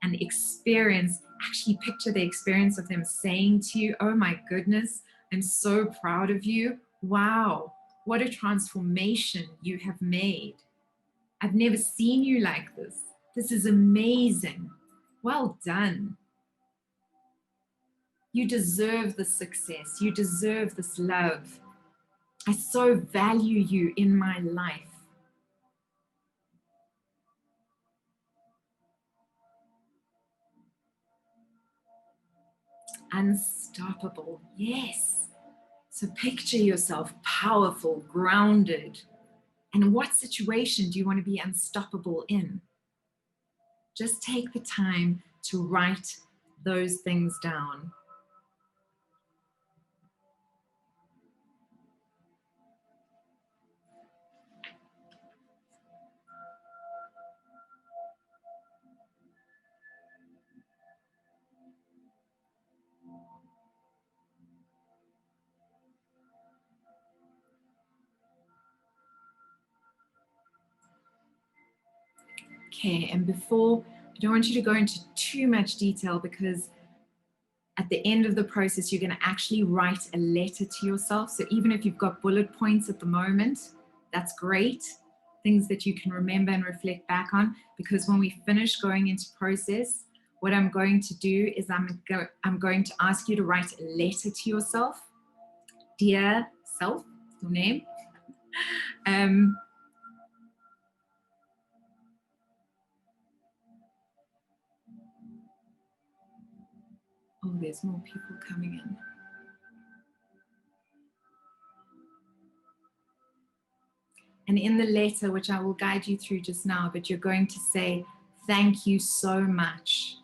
and actually picture the experience of them saying to you, "Oh my goodness, I'm so proud of you. Wow, what a transformation you have made. I've never seen you like this. This is amazing. Well done. You deserve this success. You deserve this love. I so value you in my life." Unstoppable. Yes. So picture yourself powerful, grounded. And what situation do you want to be unstoppable in? Just take the time to write those things down. Okay, and I don't want you to go into too much detail, because at the end of the process, you're going to actually write a letter to yourself. So even if you've got bullet points at the moment, that's great. Things that you can remember and reflect back on, because when we finish going into process, what I'm going to do is I'm going to ask you to write a letter to yourself. Dear self, your name. Oh, there's more people coming in. And in the letter, which I will guide you through just now, but you're going to say, "Thank you so much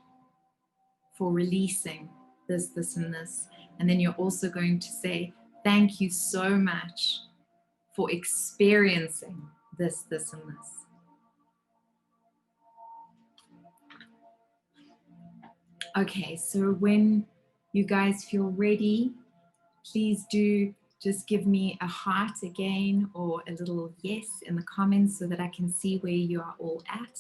for releasing this, this, and this." And then you're also going to say, "Thank you so much for experiencing this, this, and this." Okay, so when you guys feel ready, please do just give me a heart again, or a little yes in the comments, so that I can see where you are all at.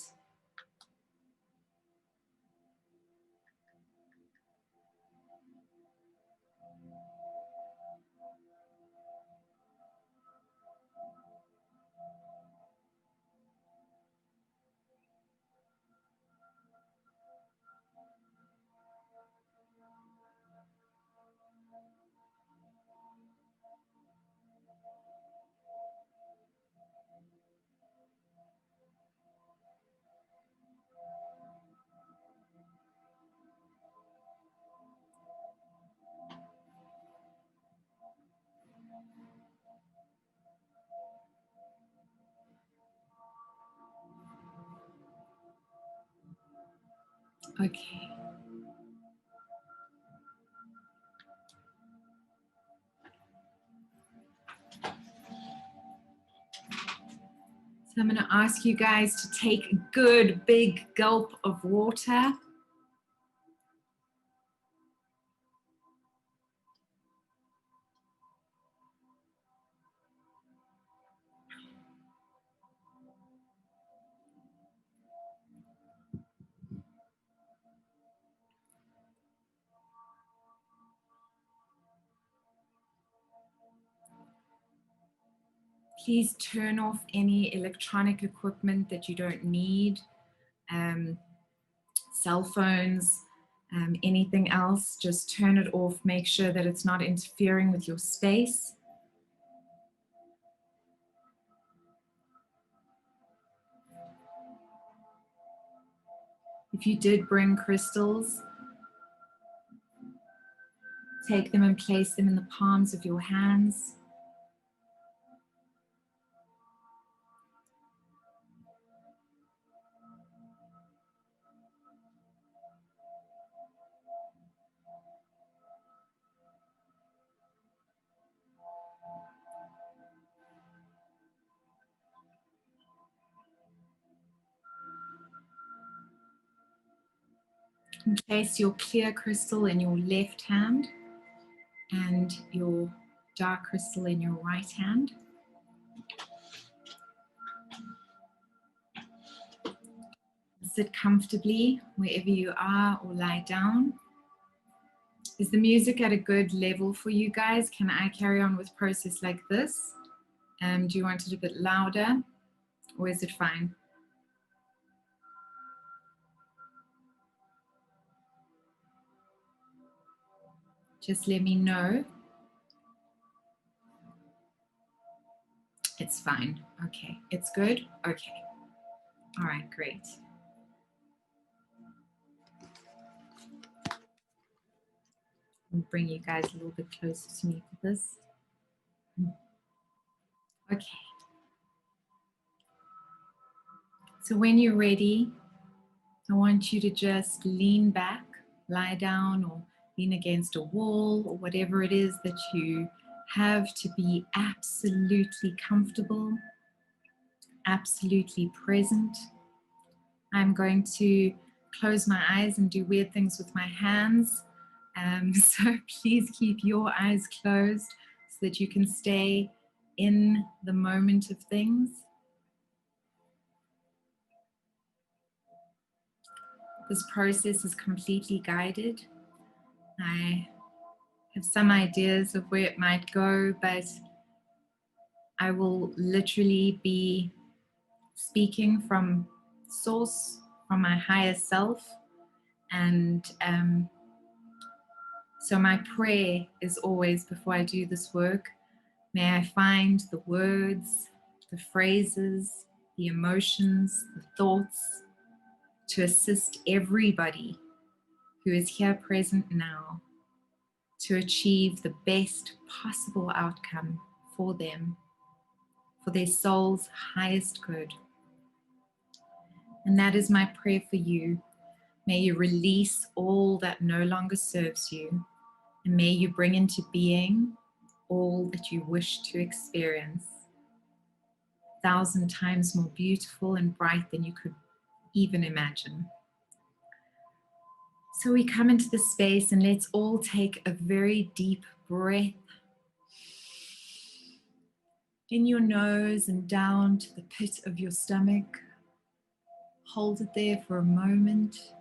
Okay. So I'm going to ask you guys to take a good big gulp of water. Please turn off any electronic equipment that you don't need, cell phones, anything else. Just turn it off. Make sure that it's not interfering with your space. If you did bring crystals, take them and place them in the palms of your hands. And place your clear crystal in your left hand and your dark crystal in your right hand. Sit comfortably wherever you are or lie down. Is the music at a good level for you guys? Can I carry on with process like this? Do you want it a bit louder or is it fine? Just let me know. It's fine. Okay. It's good? Okay. All right, great. I'll bring you guys a little bit closer to me for this. Okay. So when you're ready, I want you to just lean back, lie down or lean against a wall or whatever it is that you have to be absolutely comfortable, absolutely present. I'm going to close my eyes and do weird things with my hands. So please keep your eyes closed so that you can stay in the moment of things. This process is completely guided. I have some ideas of where it might go, but I will literally be speaking from source, from my higher self. And so my prayer is always, before I do this work, may I find the words, the phrases, the emotions, the thoughts to assist everybody who is here present now to achieve the best possible outcome for them, for their soul's highest good. And that is my prayer for you. May you release all that no longer serves you, and may you bring into being all that you wish to experience, 1,000 times more beautiful and bright than you could even imagine. So we come into the space and let's all take a very deep breath in your nose and down to the pit of your stomach. Hold it there for a moment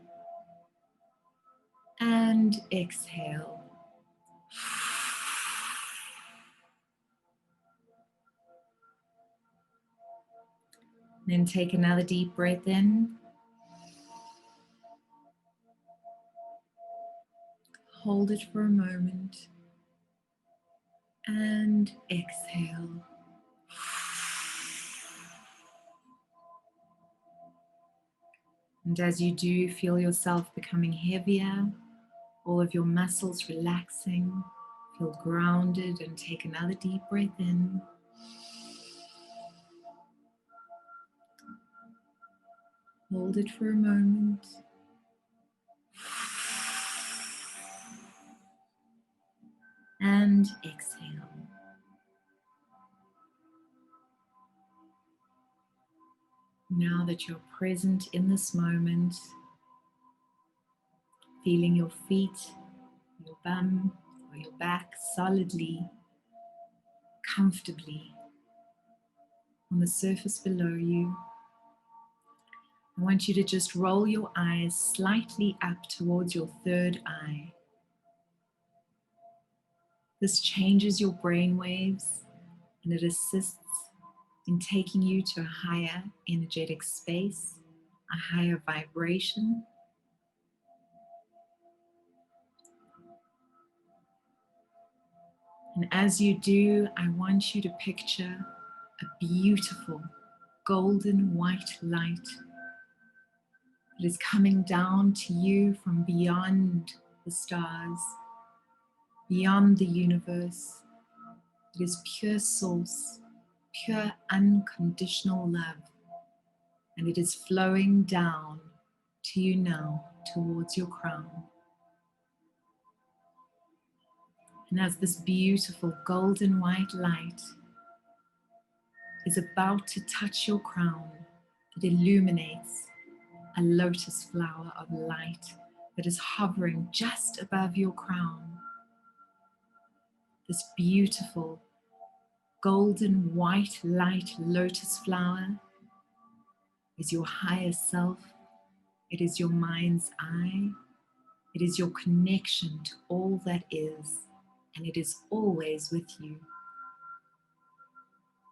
and exhale. Then take another deep breath in. Hold it for a moment and exhale. And as you do, feel yourself becoming heavier, all of your muscles relaxing, feel grounded, and take another deep breath in. Hold it for a moment. And exhale. Now that you're present in this moment, feeling your feet, your bum, or your back solidly, comfortably on the surface below you, I want you to just roll your eyes slightly up towards your third eye. This changes your brain waves and it assists in taking you to a higher energetic space, a higher vibration. And as you do, I want you to picture a beautiful golden white light that is coming down to you from beyond the stars, beyond the universe. It is pure source, pure unconditional love, and it is flowing down to you now towards your crown. And as this beautiful golden white light is about to touch your crown, it illuminates a lotus flower of light that is hovering just above your crown. This beautiful golden white light lotus flower is your higher self. It is your mind's eye. It is your connection to all that is, and it is always with you.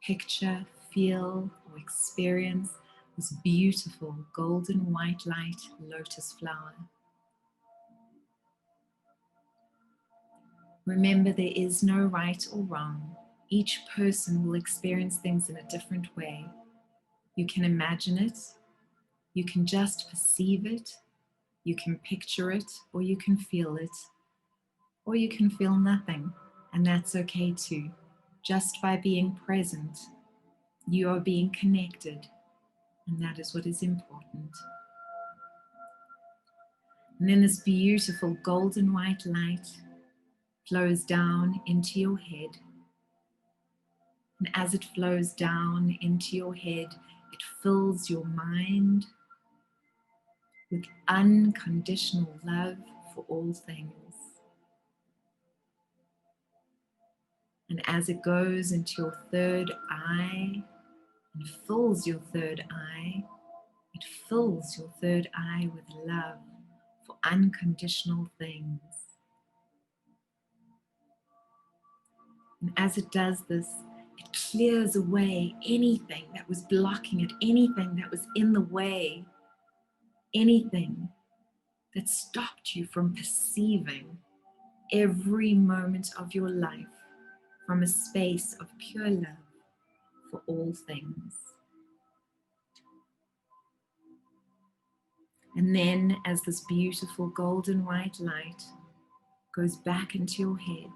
Picture, feel, or experience this beautiful golden white light lotus flower. Remember, there is no right or wrong. Each person will experience things in a different way. You can imagine it, you can just perceive it, you can picture it, or you can feel it, or you can feel nothing, and that's okay too. Just by being present, you are being connected, and that is what is important. And then this beautiful golden white light flows down into your head. And as it flows down into your head, it fills your mind with unconditional love for all things. And as it goes into your third eye and fills your third eye, it fills your third eye with love for unconditional things. And as it does this, it clears away anything that was blocking it, anything that was in the way, anything that stopped you from perceiving every moment of your life from a space of pure love for all things. And then as this beautiful golden white light goes back into your head,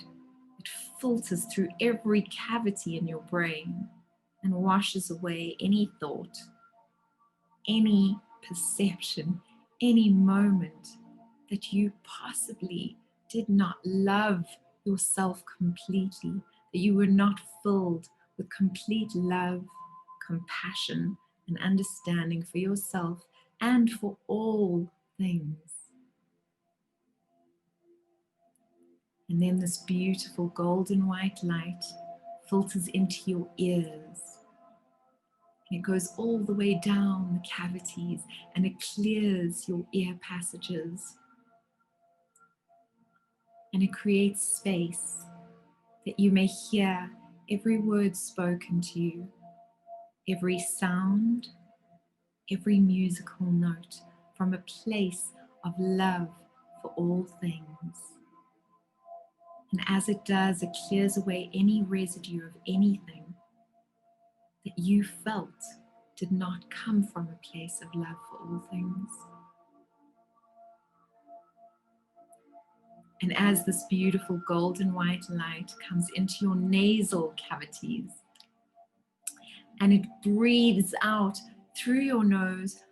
it filters through every cavity in your brain and washes away any thought, any perception, any moment that you possibly did not love yourself completely, that you were not filled with complete love, compassion, and understanding for yourself and for all things. And then this beautiful golden white light filters into your ears. And it goes all the way down the cavities and it clears your ear passages. And it creates space that you may hear every word spoken to you, every sound, every musical note from a place of love for all things. And as it does, it clears away any residue of anything that you felt did not come from a place of love for all things. And as this beautiful golden white light comes into your nasal cavities and it breathes out through your nose,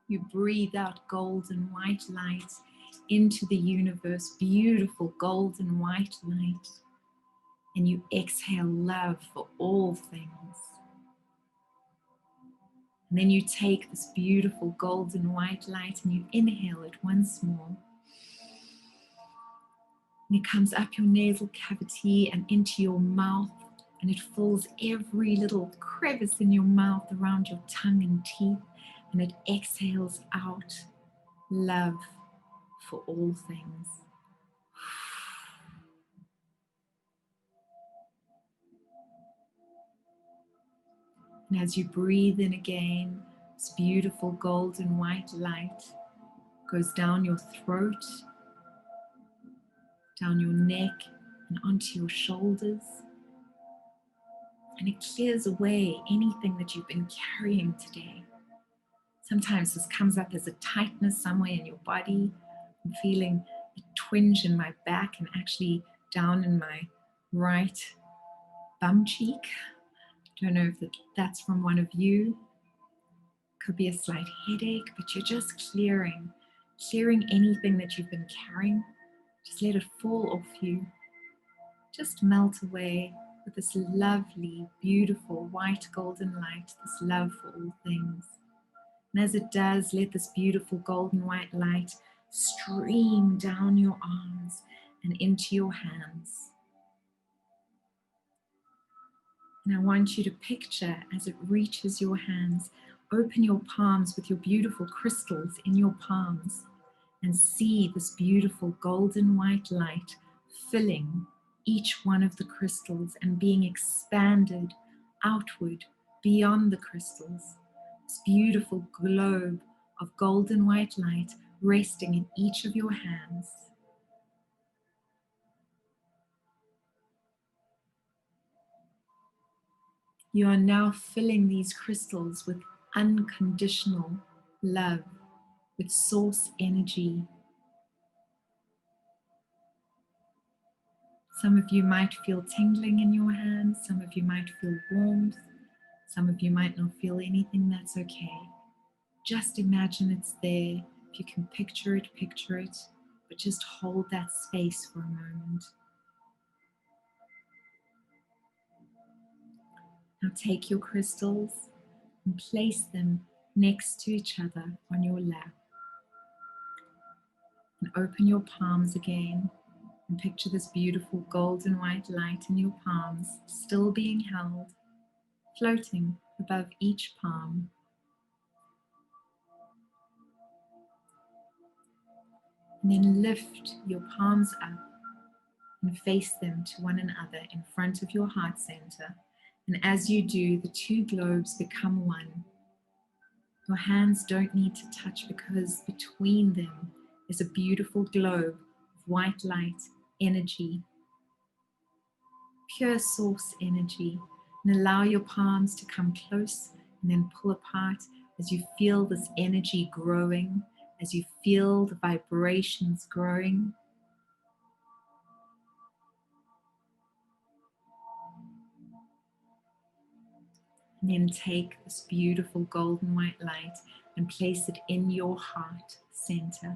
you breathe out golden white light into the universe, beautiful golden white light, and you exhale love for all things. And then you take this beautiful golden white light and you inhale it once more. And it comes up your nasal cavity and into your mouth, and it fills every little crevice in your mouth around your tongue and teeth, and it exhales out love for all things. And as you breathe in again, this beautiful golden white light goes down your throat, down your neck, and onto your shoulders. And it clears away anything that you've been carrying today. Sometimes this comes up as a tightness somewhere in your body. I'm feeling a twinge in my back and actually down in my right bum cheek. Don't know if that's from one of you. Could be a slight headache, but you're just clearing anything that you've been carrying. Just let it fall off you. Just melt away with this lovely, beautiful, white golden light, this love for all things. And as it does, let this beautiful golden white light stream down your arms and into your hands. And I want you to picture as it reaches your hands, open your palms with your beautiful crystals in your palms and see this beautiful golden white light filling each one of the crystals and being expanded outward beyond the crystals. This beautiful globe of golden white light resting in each of your hands. You are now filling these crystals with unconditional love, with source energy. Some of you might feel tingling in your hands, some of you might feel warmth, some of you might not feel anything. That's okay. Just imagine it's there. If you can picture it, but just hold that space for a moment. Now take your crystals and place them next to each other on your lap. And open your palms again and picture this beautiful golden white light in your palms, still being held, floating above each palm. And then lift your palms up and face them to one another in front of your heart center. And as you do, the two globes become one. Your hands don't need to touch because between them is a beautiful globe of white light, energy, pure source energy. And allow your palms to come close and then pull apart as you feel this energy growing, as you feel the vibrations growing. And then take this beautiful golden white light and place it in your heart center.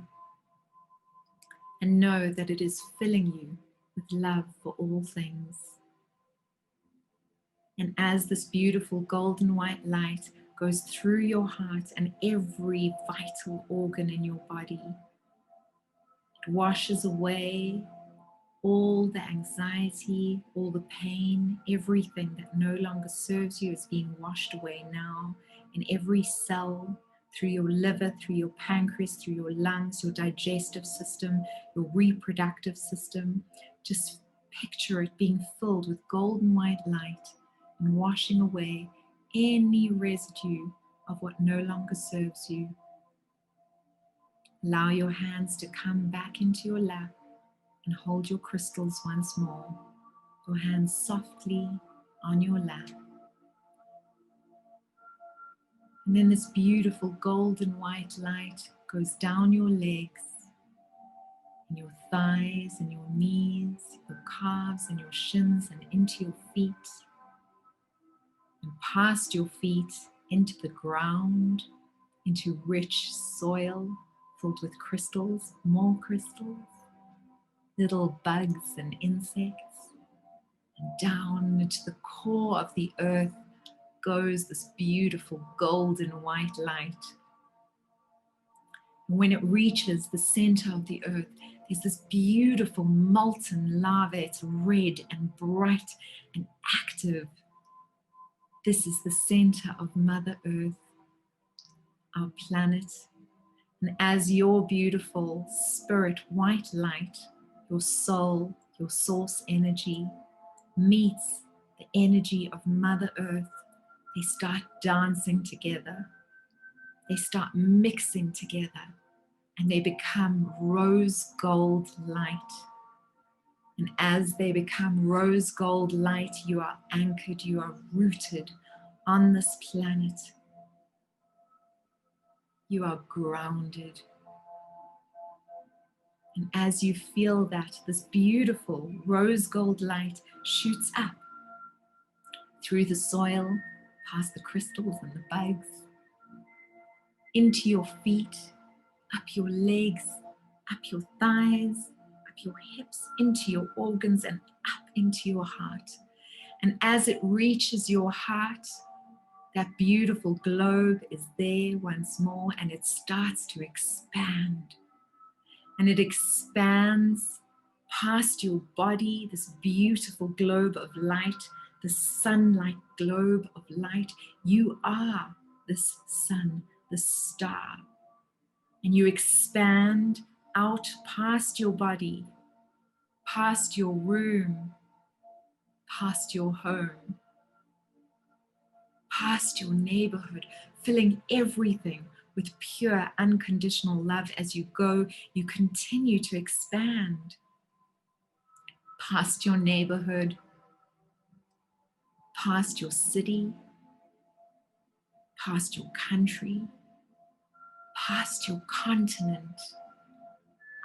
And know that it is filling you with love for all things. And as this beautiful golden white light goes through your heart and every vital organ in your body, it washes away all the anxiety, all the pain, everything that no longer serves you is being washed away now in every cell, through your liver, through your pancreas, through your lungs, your digestive system, your reproductive system. Just picture it being filled with golden white light and washing away any residue of what no longer serves you. Allow your hands to come back into your lap and hold your crystals once more, your hands softly on your lap. And then this beautiful golden white light goes down your legs, and your thighs and your knees, your calves and your shins and into your feet, and past your feet into the ground, into rich soil filled with crystals, more crystals, little bugs and insects, and down into the core of the earth goes this beautiful golden white light. And when it reaches the center of the earth, there's this beautiful molten lava. It's red and bright and active. This is the center of Mother Earth, our planet. And as your beautiful spirit white light, your soul, your source energy, meets the energy of Mother Earth, They start dancing together. They start mixing together, and they become rose gold light. And as they become rose gold light, you are anchored, you are rooted on this planet. You are grounded. And as you feel that, this beautiful rose gold light shoots up through the soil, past the crystals and the bugs, into your feet, up your legs, up your thighs, up your hips, into your organs and up into your heart. And as it reaches your heart, that beautiful globe is there once more, and it starts to expand. And it expands past your body, this beautiful globe of light, the sunlight globe of light. You are this sun, the star. And you expand out past your body, past your room, past your home, past your neighborhood, filling everything with pure, unconditional love. As you go, you continue to expand past your neighborhood, past your city, past your country, past your continent,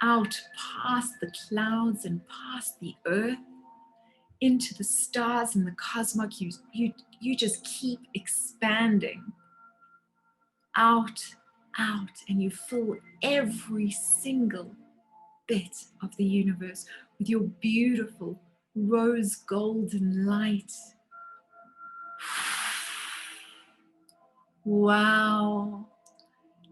out past the clouds and past the earth, into the stars and the cosmos. You just keep expanding out, and you fill every single bit of the universe with your beautiful rose golden light. Wow,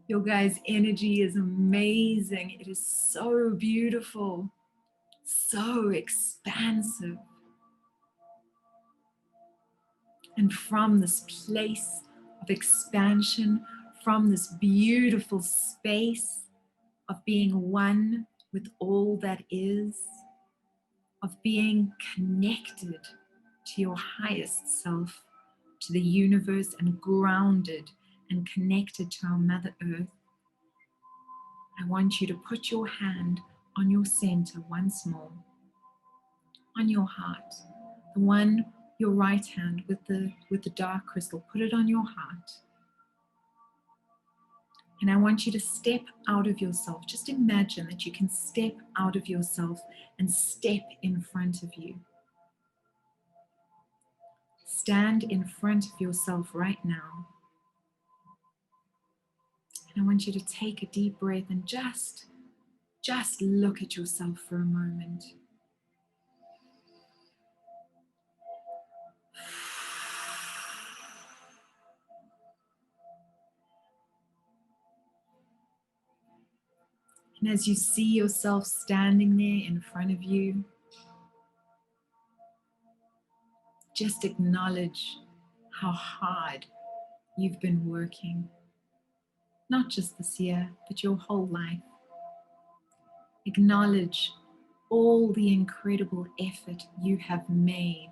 your guys' energy is amazing. It is so beautiful, so expansive. And from this place of expansion, from this beautiful space of being one with all that is, of being connected to your highest self, to the universe, and grounded and connected to our Mother Earth, I want you to put your hand on your center once more, on your heart, the one, your right hand with the dark crystal. Put it on your heart. And I want you to step out of yourself. Just imagine that you can step out of yourself and step in front of you. Stand in front of yourself right now. And I want you to take a deep breath and just look at yourself for a moment. And as you see yourself standing there in front of you, just acknowledge how hard you've been working. Not just this year, but your whole life. Acknowledge all the incredible effort you have made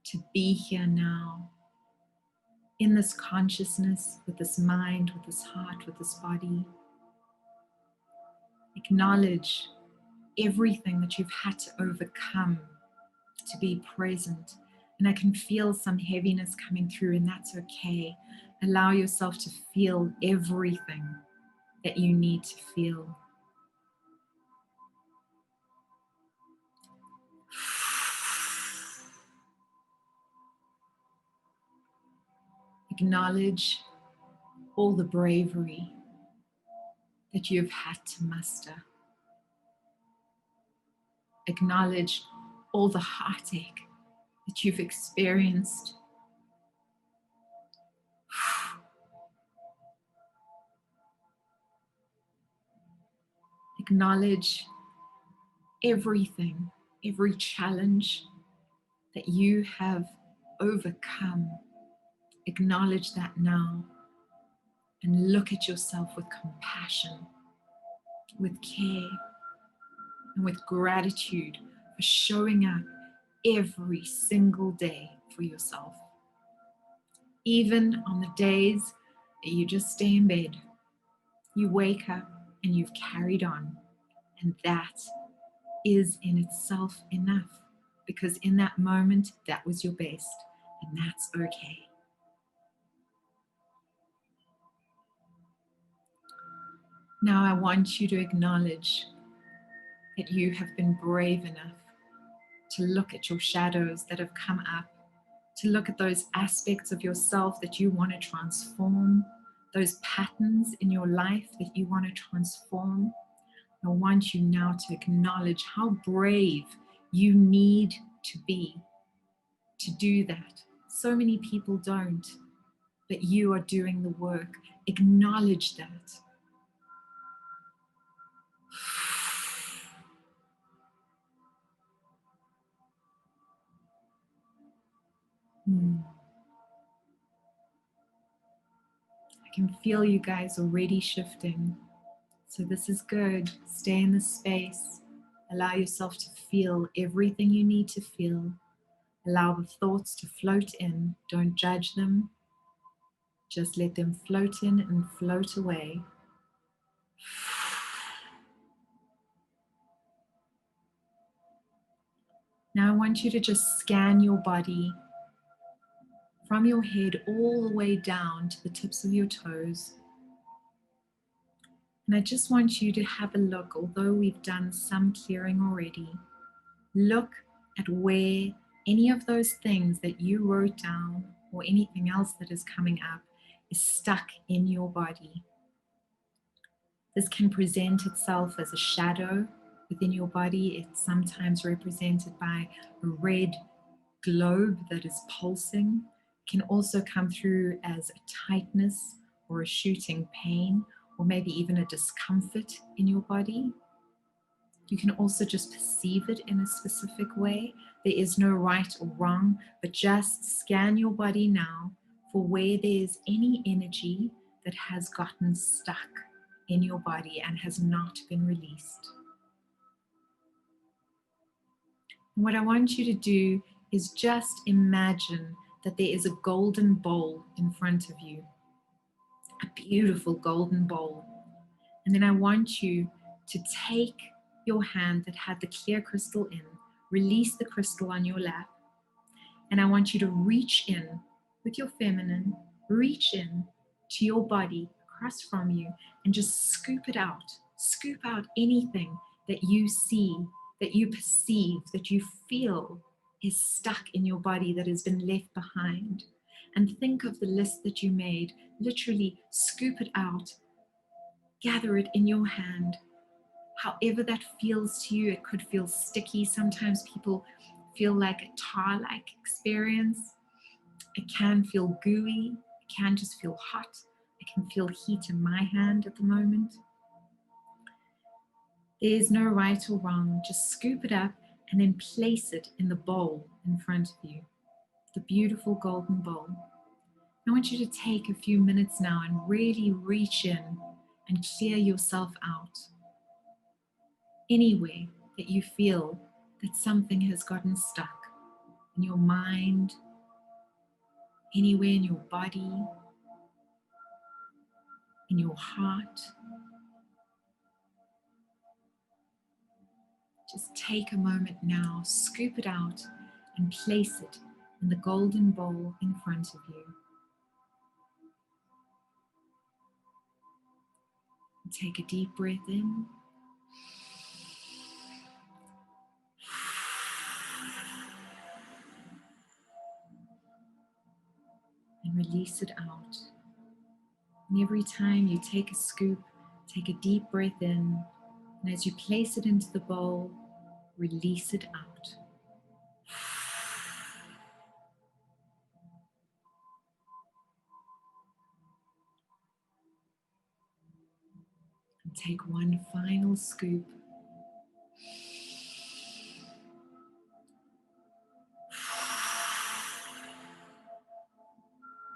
to be here now, in this consciousness, with this mind, with this heart, with this body. Acknowledge everything that you've had to overcome to be present. And I can feel some heaviness coming through, and that's okay. Allow yourself to feel everything that you need to feel. Acknowledge all the bravery that you've had to muster. Acknowledge all the heartache that you've experienced. Acknowledge everything, every challenge that you have overcome. Acknowledge that now and look at yourself with compassion, with care, and with gratitude for showing up every single day for yourself. Even on the days that you just stay in bed, you wake up and you've carried on. And that is in itself enough, because in that moment, that was your best, and that's okay. Now I want you to acknowledge that you have been brave enough to look at your shadows that have come up, to look at those aspects of yourself that you want to transform, those patterns in your life that you want to transform. I want you now to acknowledge how brave you need to be to do that. So many people don't, but you are doing the work. Acknowledge that. I can feel you guys already shifting. So this is good. Stay in the space. Allow yourself to feel everything you need to feel. Allow the thoughts to float in. Don't judge them. Just let them float in and float away. Now I want you to just scan your body from your head all the way down to the tips of your toes. And I just want you to have a look, although we've done some clearing already, look at where any of those things that you wrote down or anything else that is coming up is stuck in your body. This can present itself as a shadow within your body. It's sometimes represented by a red globe that is pulsing. It can also come through as a tightness or a shooting pain, or maybe even a discomfort in your body. You can also just perceive it in a specific way. There is no right or wrong, but just scan your body now for where there's any energy that has gotten stuck in your body and has not been released. And what I want you to do is just imagine that there is a golden bowl in front of you, a beautiful golden bowl. And then I want you to take your hand that had the clear crystal in, release the crystal on your lap, and I want you to reach in with your feminine, reach in to your body across from you and just scoop it out. Scoop out anything that you see, that you perceive, that you feel is stuck in your body, that has been left behind. And think of the list that you made. Literally scoop it out, gather it in your hand. However that feels to you, it could feel sticky. Sometimes people feel like a tar-like experience. It can feel gooey. It can just feel hot. I can feel heat in my hand at the moment. There is no right or wrong. Just scoop it up and then place it in the bowl in front of you, the beautiful golden bowl. I want you to take a few minutes now and really reach in and clear yourself out. Anywhere that you feel that something has gotten stuck in your mind, anywhere in your body, in your heart. Just take a moment now, scoop it out and place it in the golden bowl in front of you. And take a deep breath in. And release it out. And every time you take a scoop, take a deep breath in. And as you place it into the bowl, release it out. And take one final scoop.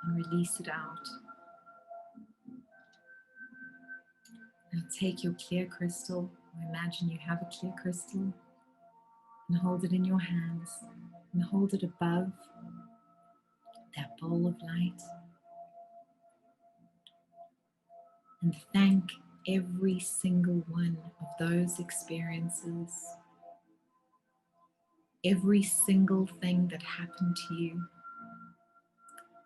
And release it out. Now take your clear crystal, or imagine you have a clear crystal, and hold it in your hands, and hold it above that bowl of light, and thank every single one of those experiences, every single thing that happened to you,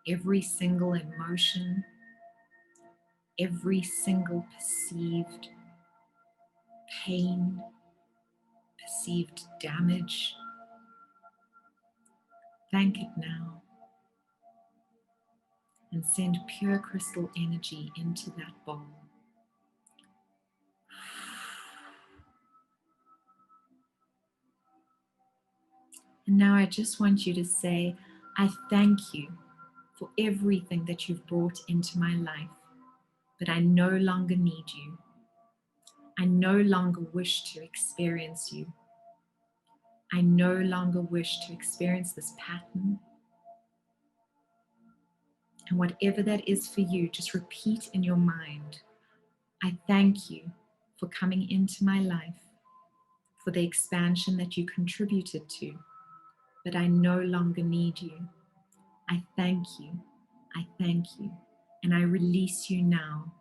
every single emotion, every single perceived pain, perceived damage. Thank it now and send pure crystal energy into that bowl. And now I just want you to say, I thank you for everything that you've brought into my life, but I no longer need you. I no longer wish to experience you. I no longer wish to experience this pattern. And whatever that is for you, just repeat in your mind, I thank you for coming into my life, for the expansion that you contributed to, but I no longer need you. I thank you. I thank you. And I release you now.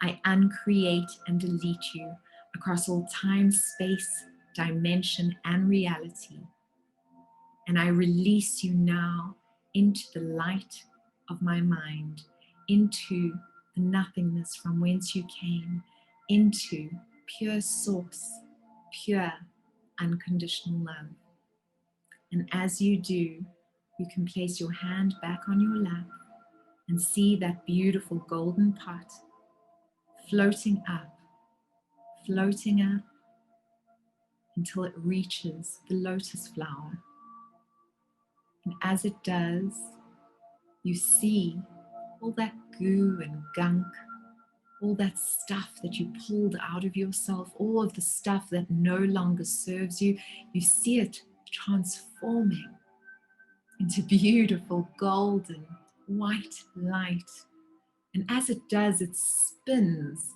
I uncreate and delete you across all time, space, dimension, and reality. And I release you now into the light of my mind, into the nothingness from whence you came, into pure source, pure unconditional love. And as you do, you can place your hand back on your lap and see that beautiful golden pot floating up until it reaches the lotus flower. And as it does, you see all that goo and gunk, all that stuff that you pulled out of yourself, all of the stuff that no longer serves you. You see it transforming into beautiful golden white light. And as it does, it spins.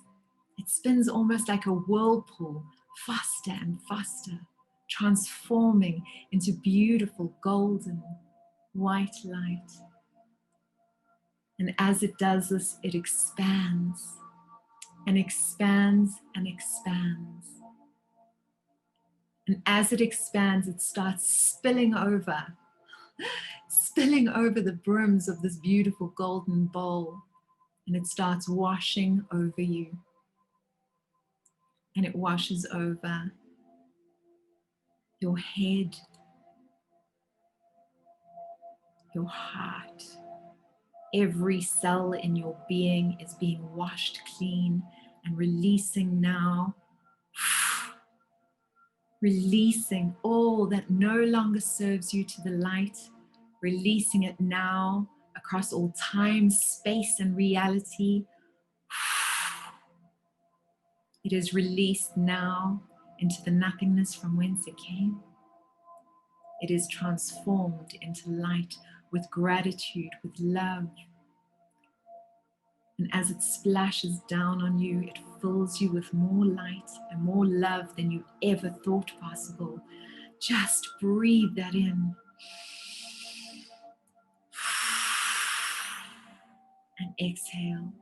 It spins almost like a whirlpool, faster and faster, transforming into beautiful golden white light. And as it does this, it expands and expands and expands. And as it expands, it starts spilling over the brims of this beautiful golden bowl. And it starts washing over you. And it washes over your head, your heart. Every cell in your being is being washed clean and releasing now. Releasing all that no longer serves you to the light. Releasing it now across all time, space, and reality. It is released now into the nothingness from whence it came. It is transformed into light with gratitude, with love. And as it splashes down on you, it fills you with more light and more love than you ever thought possible. Just breathe that in. And exhale.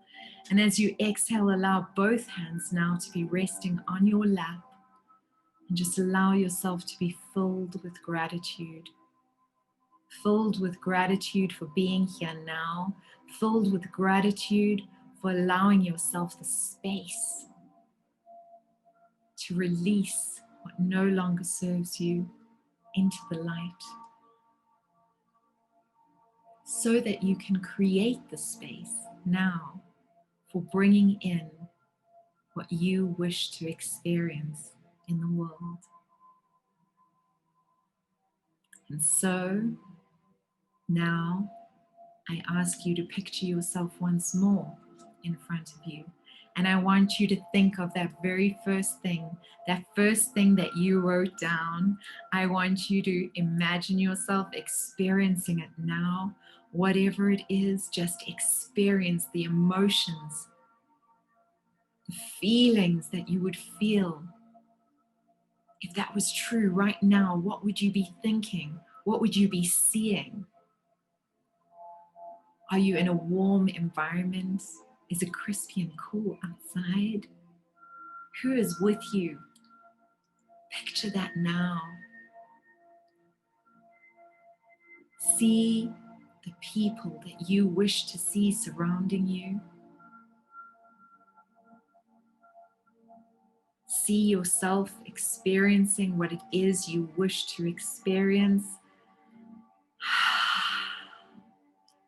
And as you exhale, allow both hands now to be resting on your lap. And just allow yourself to be filled with gratitude. Filled with gratitude for being here now. Filled with gratitude for allowing yourself the space to release what no longer serves you into the light. So that you can create the space now for bringing in what you wish to experience in the world. And so now I ask you to picture yourself once more in front of you. And I want you to think of that very first thing that you wrote down. I want you to imagine yourself experiencing it now. Whatever it is, just experience the emotions, the feelings that you would feel. If that was true right now, what would you be thinking? What would you be seeing? Are you in a warm environment? Is it crispy and cool outside? Who is with you? Picture that now. See the people that you wish to see surrounding you. See yourself experiencing what it is you wish to experience.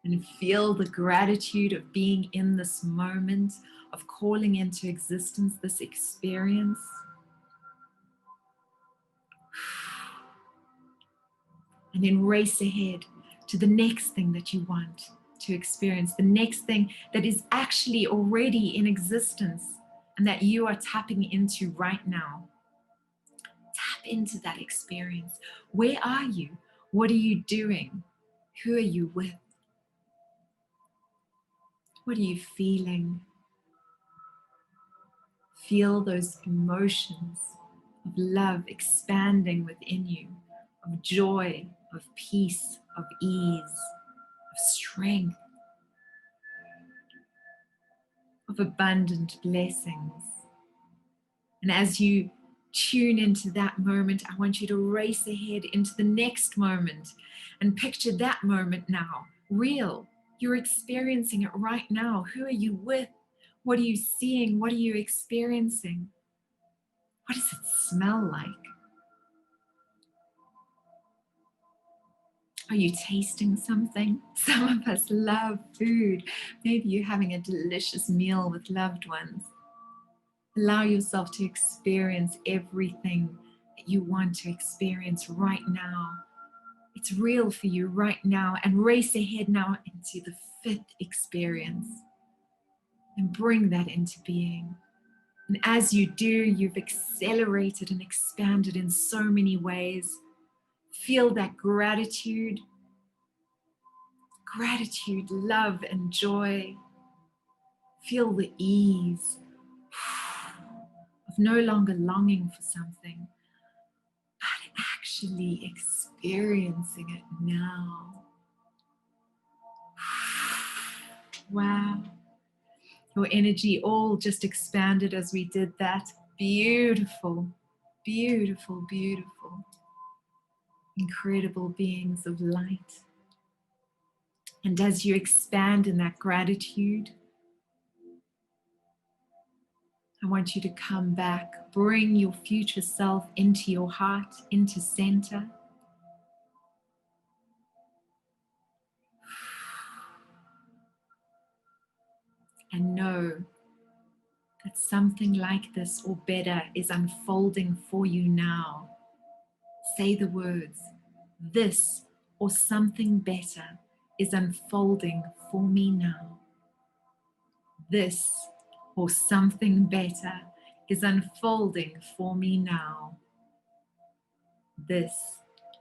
And feel the gratitude of being in this moment, of calling into existence this experience. And then race ahead to the next thing that you want to experience, the next thing that is actually already in existence and that you are tapping into right now. Tap into that experience. Where are you? What are you doing? Who are you with? What are you feeling? Feel those emotions of love expanding within you, of joy, of peace, of ease, of strength, of abundant blessings. And as you tune into that moment, I want you to race ahead into the next moment and picture that moment now, real. You're experiencing it right now. Who are you with? What are you seeing? What are you experiencing? What does it smell like? Are you tasting something? Some of us love food. Maybe you're having a delicious meal with loved ones. Allow yourself to experience everything that you want to experience right now. It's real for you right now, and race ahead now into the fifth experience and bring that into being. And as you do, you've accelerated and expanded in so many ways. Feel that gratitude, love, and joy. Feel the ease of no longer longing for something, but actually experiencing it now. Wow. Your energy all just expanded as we did that. Beautiful, beautiful, beautiful. Incredible beings of light. And as you expand in that gratitude, I want you to come back, bring your future self into your heart, into center. And know that something like this or better is unfolding for you now. Say the words, this or something better is unfolding for me now. This or something better is unfolding for me now. This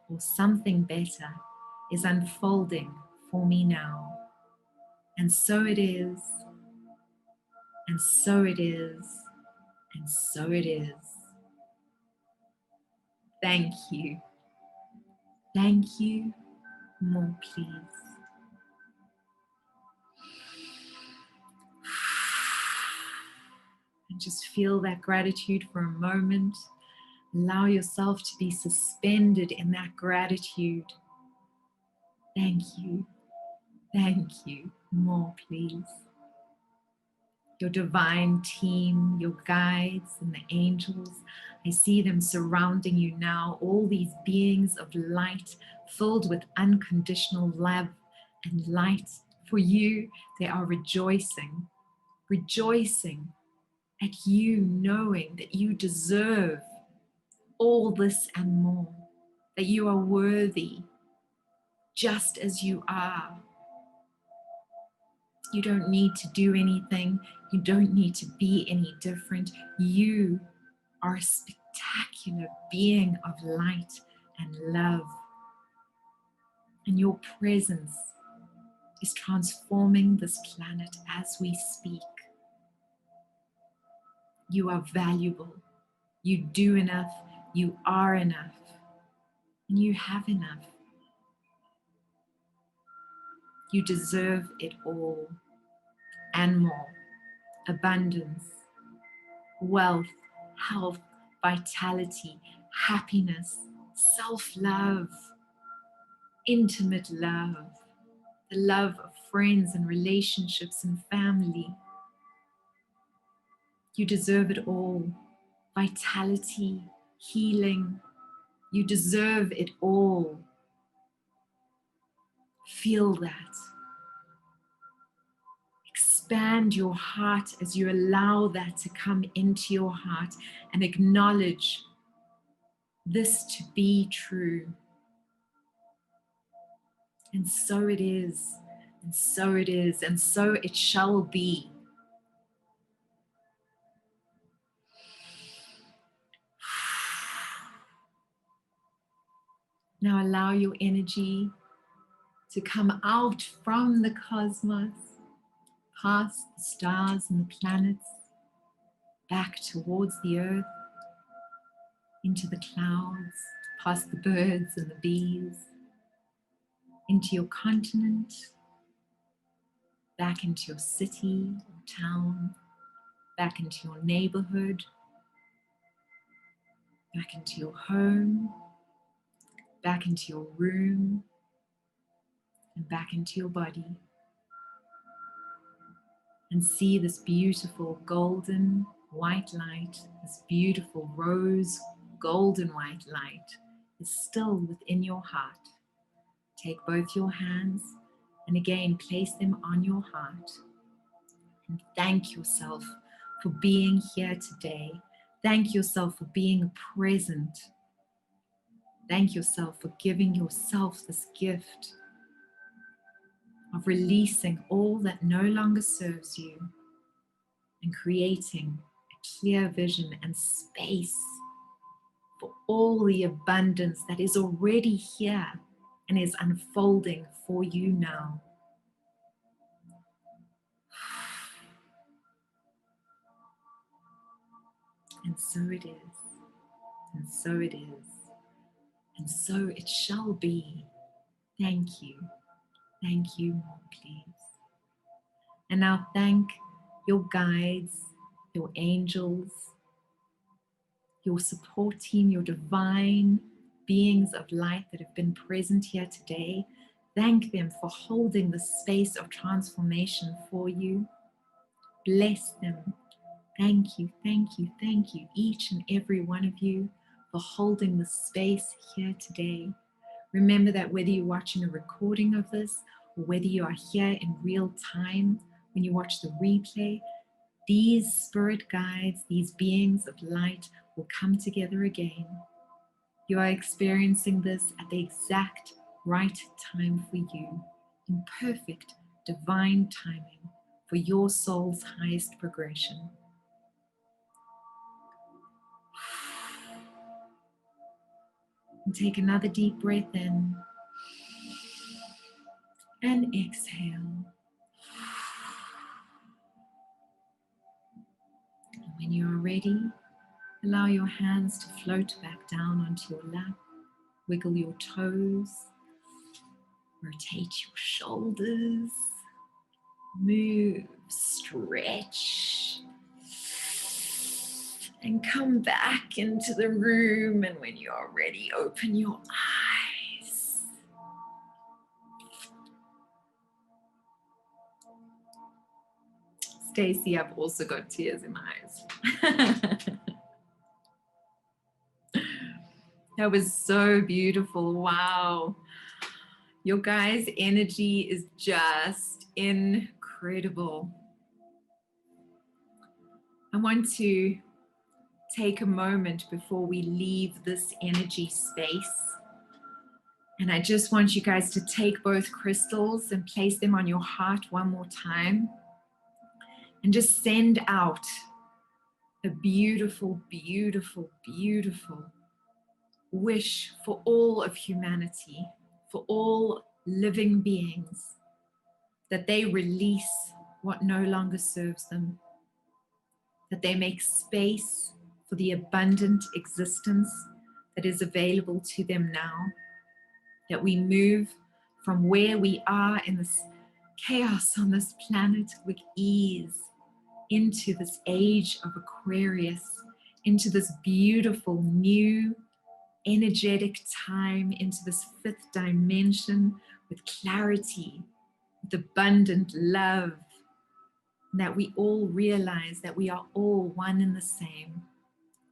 or something better is unfolding for me now. And so it is, and so it is, and so it is. Thank you. Thank you. More, please. And just feel that gratitude for a moment. Allow yourself to be suspended in that gratitude. Thank you. Thank you. More, please. Your divine team, your guides and the angels, I see them surrounding you now, all these beings of light filled with unconditional love and light. For you, they are rejoicing at you knowing that you deserve all this and more, that you are worthy just as you are. You don't need to do anything. You don't need to be any different. You are a spectacular being of light and love. And your presence is transforming this planet as we speak. You are valuable. You do enough. You are enough. And you have enough. You deserve it all and more. Abundance, wealth, health, vitality, happiness, self-love, intimate love, the love of friends and relationships and family. You deserve it all. Vitality, healing. You deserve it all. Feel that. Expand your heart as you allow that to come into your heart and acknowledge this to be true. And so it is, and so it is, and so it shall be. Now allow your energy to come out from the cosmos, past the stars and the planets, back towards the earth, into the clouds, past the birds and the bees, into your continent, back into your city or town, back into your neighborhood, back into your home, back into your room, and back into your body. And see this beautiful golden white light, this beautiful rose golden white light is still within your heart. Take both your hands and again place them on your heart. And thank yourself for being here today. Thank yourself for being present. Thank yourself for giving yourself this gift of releasing all that no longer serves you and creating a clear vision and space for all the abundance that is already here and is unfolding for you now. And so it is, and so it is, and so it shall be. Thank you. Thank you more, please. And now thank your guides, your angels, your support team, your divine beings of light that have been present here today. Thank them for holding the space of transformation for you. Bless them. Thank you, thank you, thank you, each and every one of you, for holding the space here today. Remember that whether you're watching a recording of this or whether you are here in real time, when you watch the replay, these spirit guides, these beings of light will come together again. You are experiencing this at the exact right time for you, in perfect divine timing for your soul's highest progression. And take another deep breath in and exhale. And when you are ready, allow your hands to float back down onto your lap. Wiggle your toes. Rotate your shoulders. Move, stretch. And come back into the room. And when you are ready, open your eyes. Stacy, I've also got tears in my eyes. That was so beautiful. Wow. Your guys' energy is just incredible. I want to take a moment before we leave this energy space. And I just want you guys to take both crystals and place them on your heart one more time. And just send out a beautiful, beautiful, beautiful wish for all of humanity, for all living beings, that they release what no longer serves them, that they make space for the abundant existence that is available to them now, that we move from where we are in this chaos on this planet with ease into this age of Aquarius, into this beautiful new energetic time, into this fifth dimension with clarity, with abundant love, and that we all realize that we are all one and the same.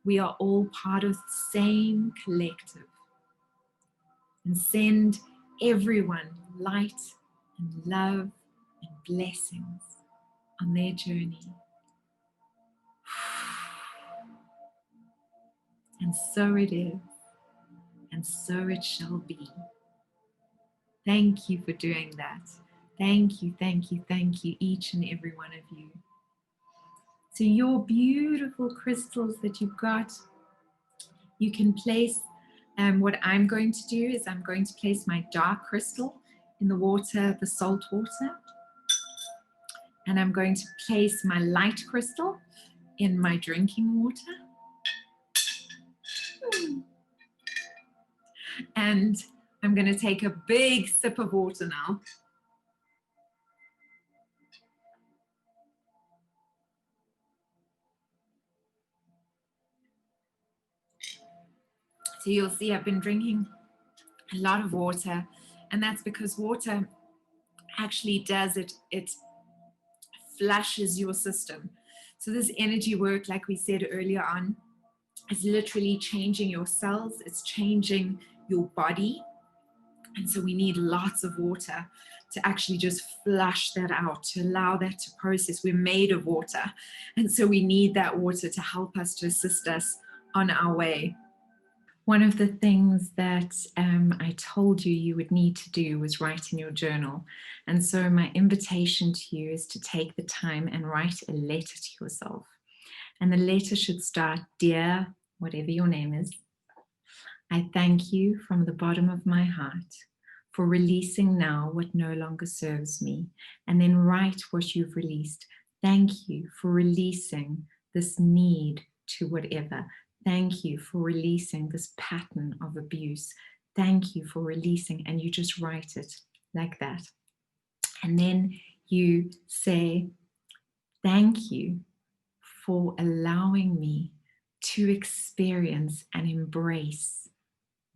We are all part of the same collective. And send everyone light and love and blessings on their journey. And so it is, and so it shall be. Thank you for doing that. Thank you, thank you, thank you, each and every one of you. So your beautiful crystals that you've got, you can place, what I'm going to do is I'm going to place my dark crystal in the water, the salt water. And I'm going to place my light crystal in my drinking water. And I'm going to take a big sip of water now. So you'll see I've been drinking a lot of water, and that's because water actually does it flushes your system. So this energy work, like we said earlier on, is literally changing your cells, it's changing your body. And so we need lots of water to actually just flush that out, to allow that to process. We're made of water. And so we need that water to help us, to assist us on our way. One of the things that I told you you would need to do was write in your journal. And so my invitation to you is to take the time and write a letter to yourself. And the letter should start, "Dear," whatever your name is, "I thank you from the bottom of my heart for releasing now what no longer serves me." And then write what you've released. "Thank you for releasing this need to whatever. Thank you for releasing this pattern of abuse. Thank you for releasing," and you just write it like that. And then you say, "Thank you for allowing me to experience and embrace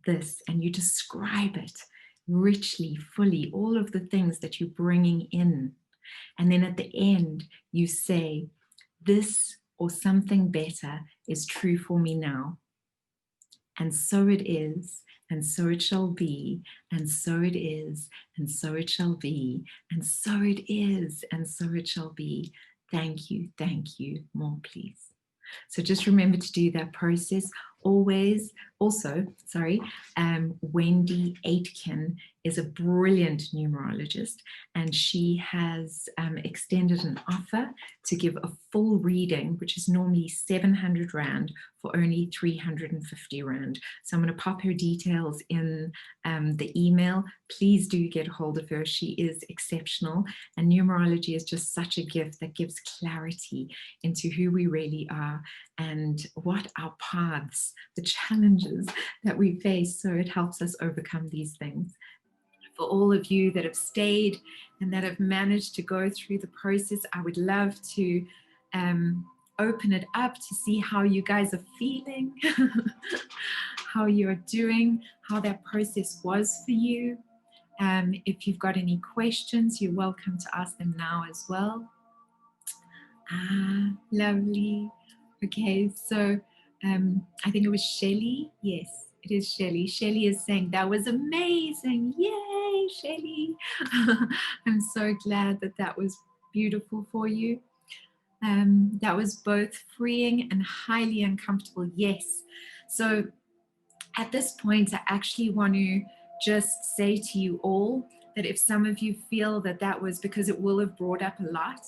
this," and you describe it richly, fully, all of the things that you're bringing in. And then at the end, you say, "This or something better is true for me now. And so it is, and so it shall be, and so it is, and so it shall be, and so it is, and so it shall be. Thank you, more please." So just remember to do that process always. Also, Wendy Aitken is a brilliant numerologist, and she has extended an offer to give a full reading, which is normally 700 Rand, for only 350 Rand. So I'm going to pop her details in the email. Please do get a hold of her. She is exceptional, and numerology is just such a gift that gives clarity into who we really are and what our paths, the challenges that we face, so it helps us overcome these things. For all of you that have stayed and that have managed to go through the process, I would love to open it up to see how you guys are feeling, how you're doing, how that process was for you. If you've got any questions, you're welcome to ask them now as well. Lovely. Okay, so I think it was Shelly. Yes, it is Shelly. Shelly is saying, "That was amazing. Yay, Shelly." I'm so glad that that was beautiful for you. That was both freeing and highly uncomfortable. Yes. So at this point, I actually want to just say to you all that if some of you feel that that was because it will have brought up a lot,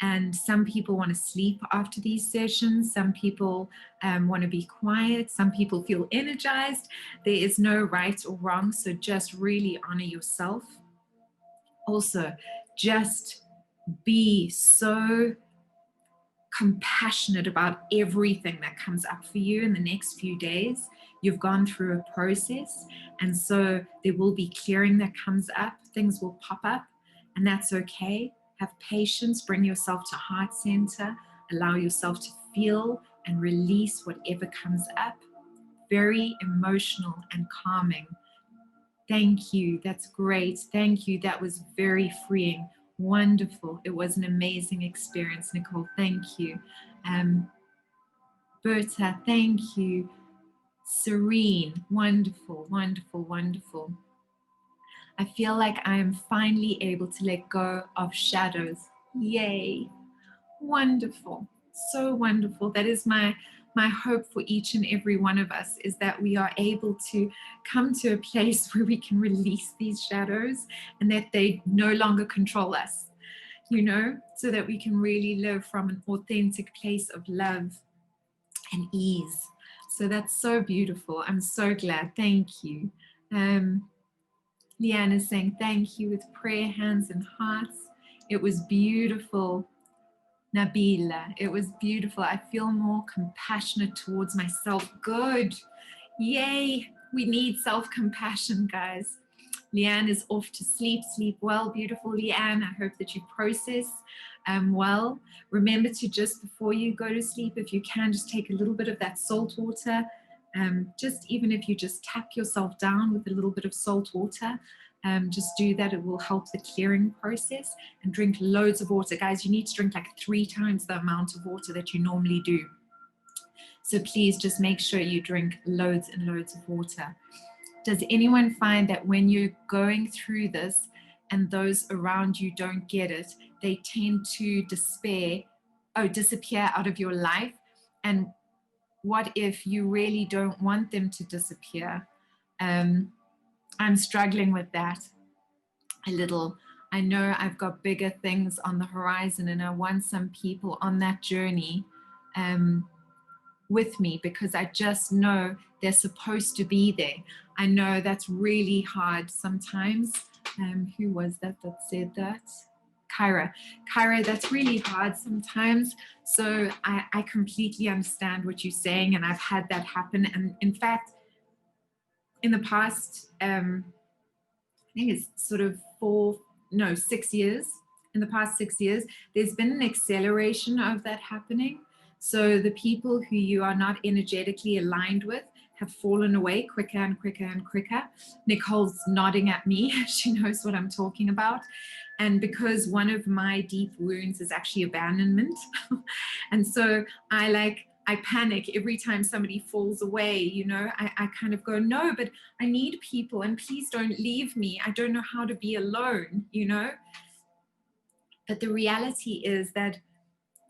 and some people want to sleep after these sessions, some people want to be quiet, some people feel energized, there is no right or wrong, so just really honor yourself. Also, just be so compassionate about everything that comes up for you in the next few days. You've gone through a process, and so there will be clearing that comes up, things will pop up, And that's okay. Have patience, bring yourself to heart center, allow yourself to feel and release whatever comes up. Very emotional and calming. Thank you. That's great. Thank you. That was very freeing. Wonderful. It was an amazing experience, Nicole. Thank you. Berta, thank you. Serene. Wonderful, wonderful, wonderful. I feel like I am finally able to let go of shadows. Yay. Wonderful. So wonderful. That is my hope for each and every one of us, is that we are able to come to a place where we can release these shadows and that they no longer control us, so that we can really live from an authentic place of love and ease. So that's so beautiful. I'm so glad. Thank you. Leanne is saying thank you with prayer hands and hearts. It was beautiful. Nabila, it was beautiful. I feel more compassionate towards myself. Good. Yay. We need self-compassion, guys. Leanne is off to sleep. Sleep well. Beautiful, Leanne. I hope that you process well. Remember to, just before you go to sleep, if you can, just take a little bit of that salt water. Just even if you just tap yourself down with a little bit of salt water, just do that. It will help the clearing process. And drink loads of water. Guys, you need to drink like 3 times the amount of water that you normally do. So please just make sure you drink loads and loads of water. Does anyone find that when you're going through this and those around you don't get it, they tend to disappear out of your life? And what if you really don't want them to disappear? I'm struggling with that a little. I know I've got bigger things on the horizon, and I want some people on that journey with me, because I just know they're supposed to be there. I know that's really hard sometimes. Who was that said that? Kyra, that's really hard sometimes. So I completely understand what you're saying, and I've had that happen. And in fact, in the past, I think it's sort of 6 years, in the past 6 years, there's been an acceleration of that happening. So the people who you are not energetically aligned with have fallen away quicker and quicker and quicker. Nicole's nodding at me. She knows what I'm talking about. And because one of my deep wounds is actually abandonment. And so I panic every time somebody falls away, I kind of go, no, but I need people, and please don't leave me. I don't know how to be alone, But the reality is that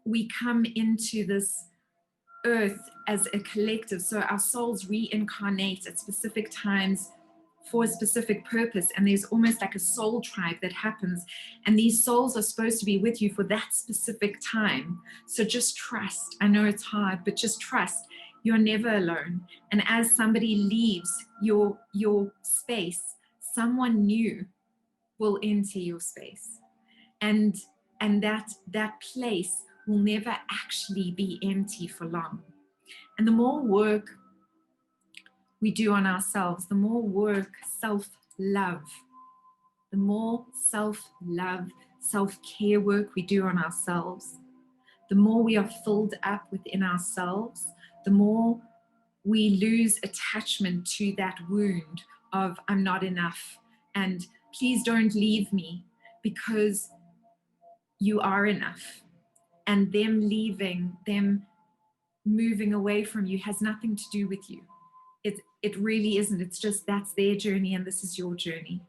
we come into this earth as a collective. So our souls reincarnate at specific times for a specific purpose. And there's almost like a soul tribe that happens. And these souls are supposed to be with you for that specific time. So just trust. I know it's hard, but just trust. You're never alone. And as somebody leaves your space, someone new will enter your space. And that place will never actually be empty for long. And the more work we do on ourselves, the more work, self-love, the more self-love, self-care work we do on ourselves, the more we are filled up within ourselves, the more we lose attachment to that wound of I'm not enough and please don't leave me, because you are enough. And them leaving, them moving away from you has nothing to do with you. It really isn't. It's just that's their journey and this is your journey.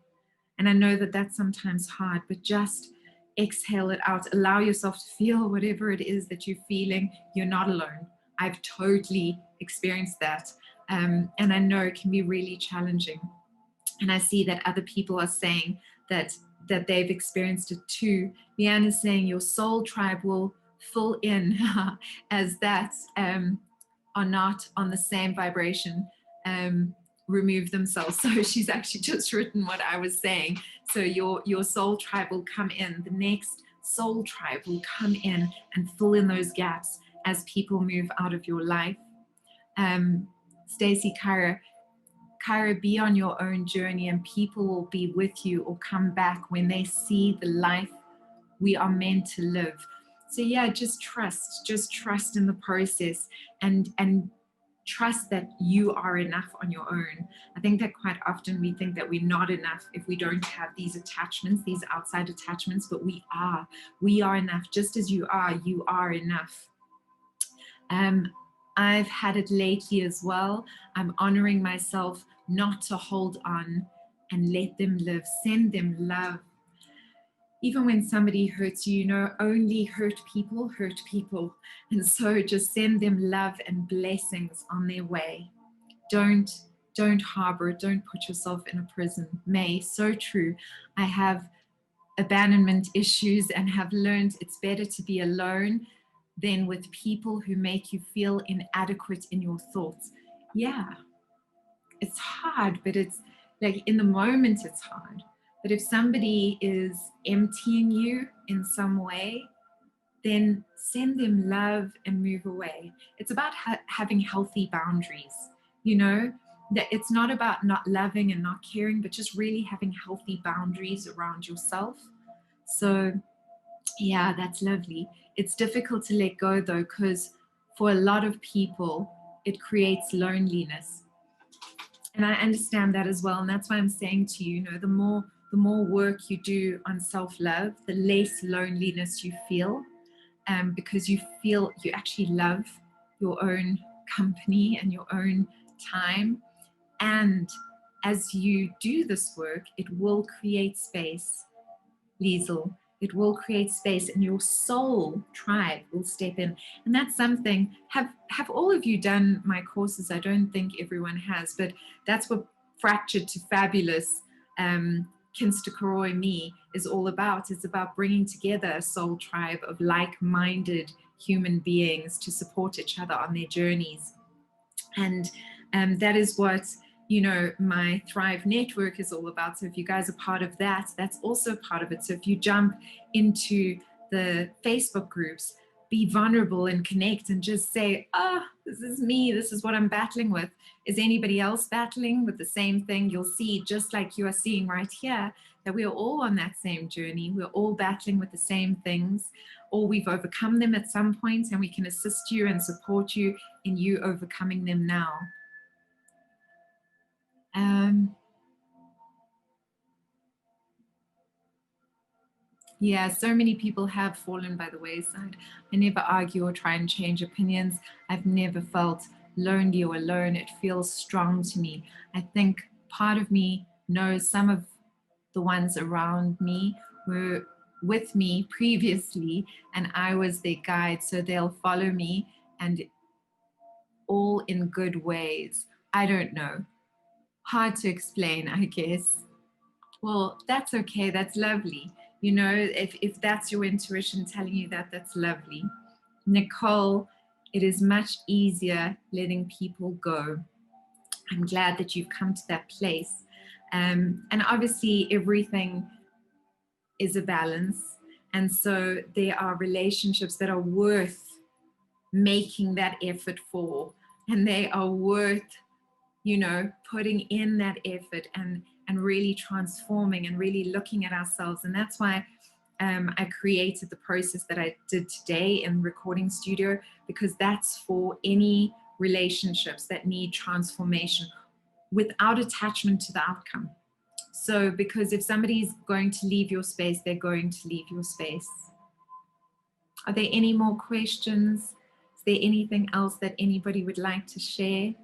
And I know that that's sometimes hard, but just exhale it out. Allow yourself to feel whatever it is that you're feeling. You're not alone. I've totally experienced that. And I know it can be really challenging. And I see that other people are saying that they've experienced it too. Leanne is saying your soul tribe will fill in as that are not on the same vibration, remove themselves. So she's actually just written what I was saying. So your soul tribe will come in. The next soul tribe will come in and fill in those gaps as people move out of your life. Stacey, Kyra, Kyra, be on your own journey, and people will be with you or come back when they see the life we are meant to live. So yeah, just trust in the process, and trust that you are enough on your own. I think that quite often we think that we're not enough if we don't have these attachments, these outside attachments, but we are enough. Just as you are enough. I've had it lately as well. I'm honoring myself not to hold on, and let them live. Send them love. Even when somebody hurts you, only hurt people hurt people. And so just send them love and blessings on their way. Don't harbor, don't put yourself in a prison. May, so true. I have abandonment issues and have learned it's better to be alone than with people who make you feel inadequate in your thoughts. Yeah, it's hard, but it's like in the moment it's hard. But if somebody is emptying you in some way, then send them love and move away. It's about having healthy boundaries, that it's not about not loving and not caring, but just really having healthy boundaries around yourself. So yeah, that's lovely. It's difficult to let go though, because for a lot of people, it creates loneliness. And I understand that as well. And that's why I'm saying to you, the more work you do on self-love, the less loneliness you feel, because you actually love your own company and your own time. And as you do this work, it will create space, Liesl. It will create space, and your soul tribe will step in. And that's something, have all of you done my courses? I don't think everyone has, but that's what Fractured to Fabulous, Kinsta Koroi Me is all about. It's about bringing together a soul tribe of like-minded human beings to support each other on their journeys. And that is what my Thrive Network is all about. So if you guys are part of that, that's also part of it. So if you jump into the Facebook groups, be vulnerable and connect and just say, this is me, this is what I'm battling with. Is anybody else battling with the same thing? You'll see, just like you are seeing right here, that we are all on that same journey. We're all battling with the same things, or we've overcome them at some point, and we can assist you and support you in you overcoming them now. Yeah, so many people have fallen by the wayside. I never argue or try and change opinions. I've never felt lonely or alone. It feels strong to me. I think part of me knows some of the ones around me were with me previously, and I was their guide, so they'll follow me, and all in good ways. I don't know. Hard to explain, I guess. Well, that's okay. That's lovely. If that's your intuition telling you that, that's lovely. Nicole, it is much easier letting people go. I'm glad that you've come to that place. And obviously everything is a balance. And so there are relationships that are worth making that effort for, and they are worth, putting in that effort and really transforming and really looking at ourselves. And that's why I created the process that I did today in Recording Studio, because that's for any relationships that need transformation without attachment to the outcome. So, because if somebody's going to leave your space, they're going to leave your space. Are there any more questions? Is there anything else that anybody would like to share?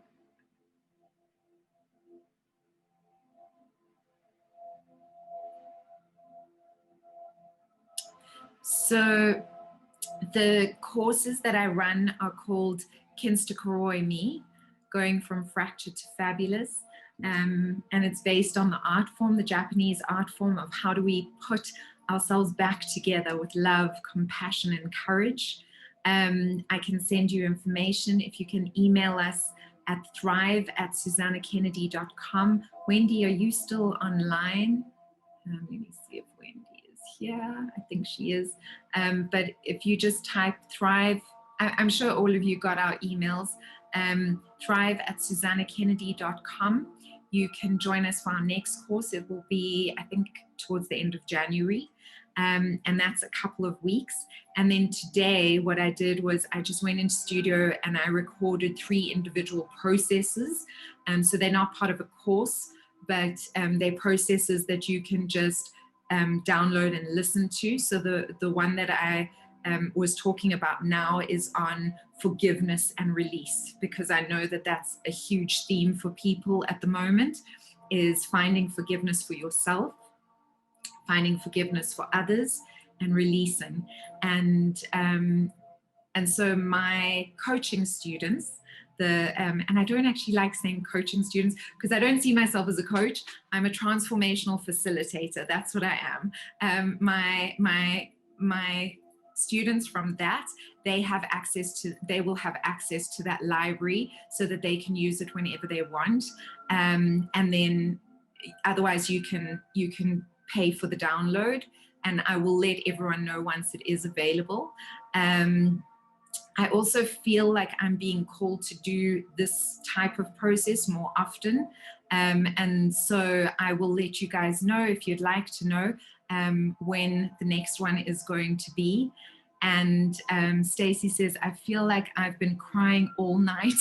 So the courses that I run are called Kinsta Koroi Me, going from fractured to fabulous. And it's based on the art form, the Japanese art form of how do we put ourselves back together with love, compassion, and courage. I can send you information if you can email us at thrive@susannakennedy.com. Wendy, are you still online? Let me see if Wendy is here. I think she is. But if you just type Thrive, I'm sure all of you got our emails, thrive@susannakennedy.com. you can join us for our next course. It will be, I think, towards the end of January. And that's a couple of weeks. And then today, what I did was I just went into studio and I recorded 3 individual processes. So they're not part of a course, but they're processes that you can just download and listen to. So the one that I was talking about now is on forgiveness and release, because I know that that's a huge theme for people at the moment, is finding forgiveness for yourself, finding forgiveness for others, and releasing. And so my coaching students, and I don't actually like saying coaching students because I don't see myself as a coach. I'm a transformational facilitator. That's what I am. My students from that, they will have access to that library so that they can use it whenever they want. And then otherwise you can pay for the download, and I will let everyone know once it is available. I also feel like I'm being called to do this type of process more often. And so I will let you guys know if you'd like to know when the next one is going to be. And Stacey says, I feel like I've been crying all night.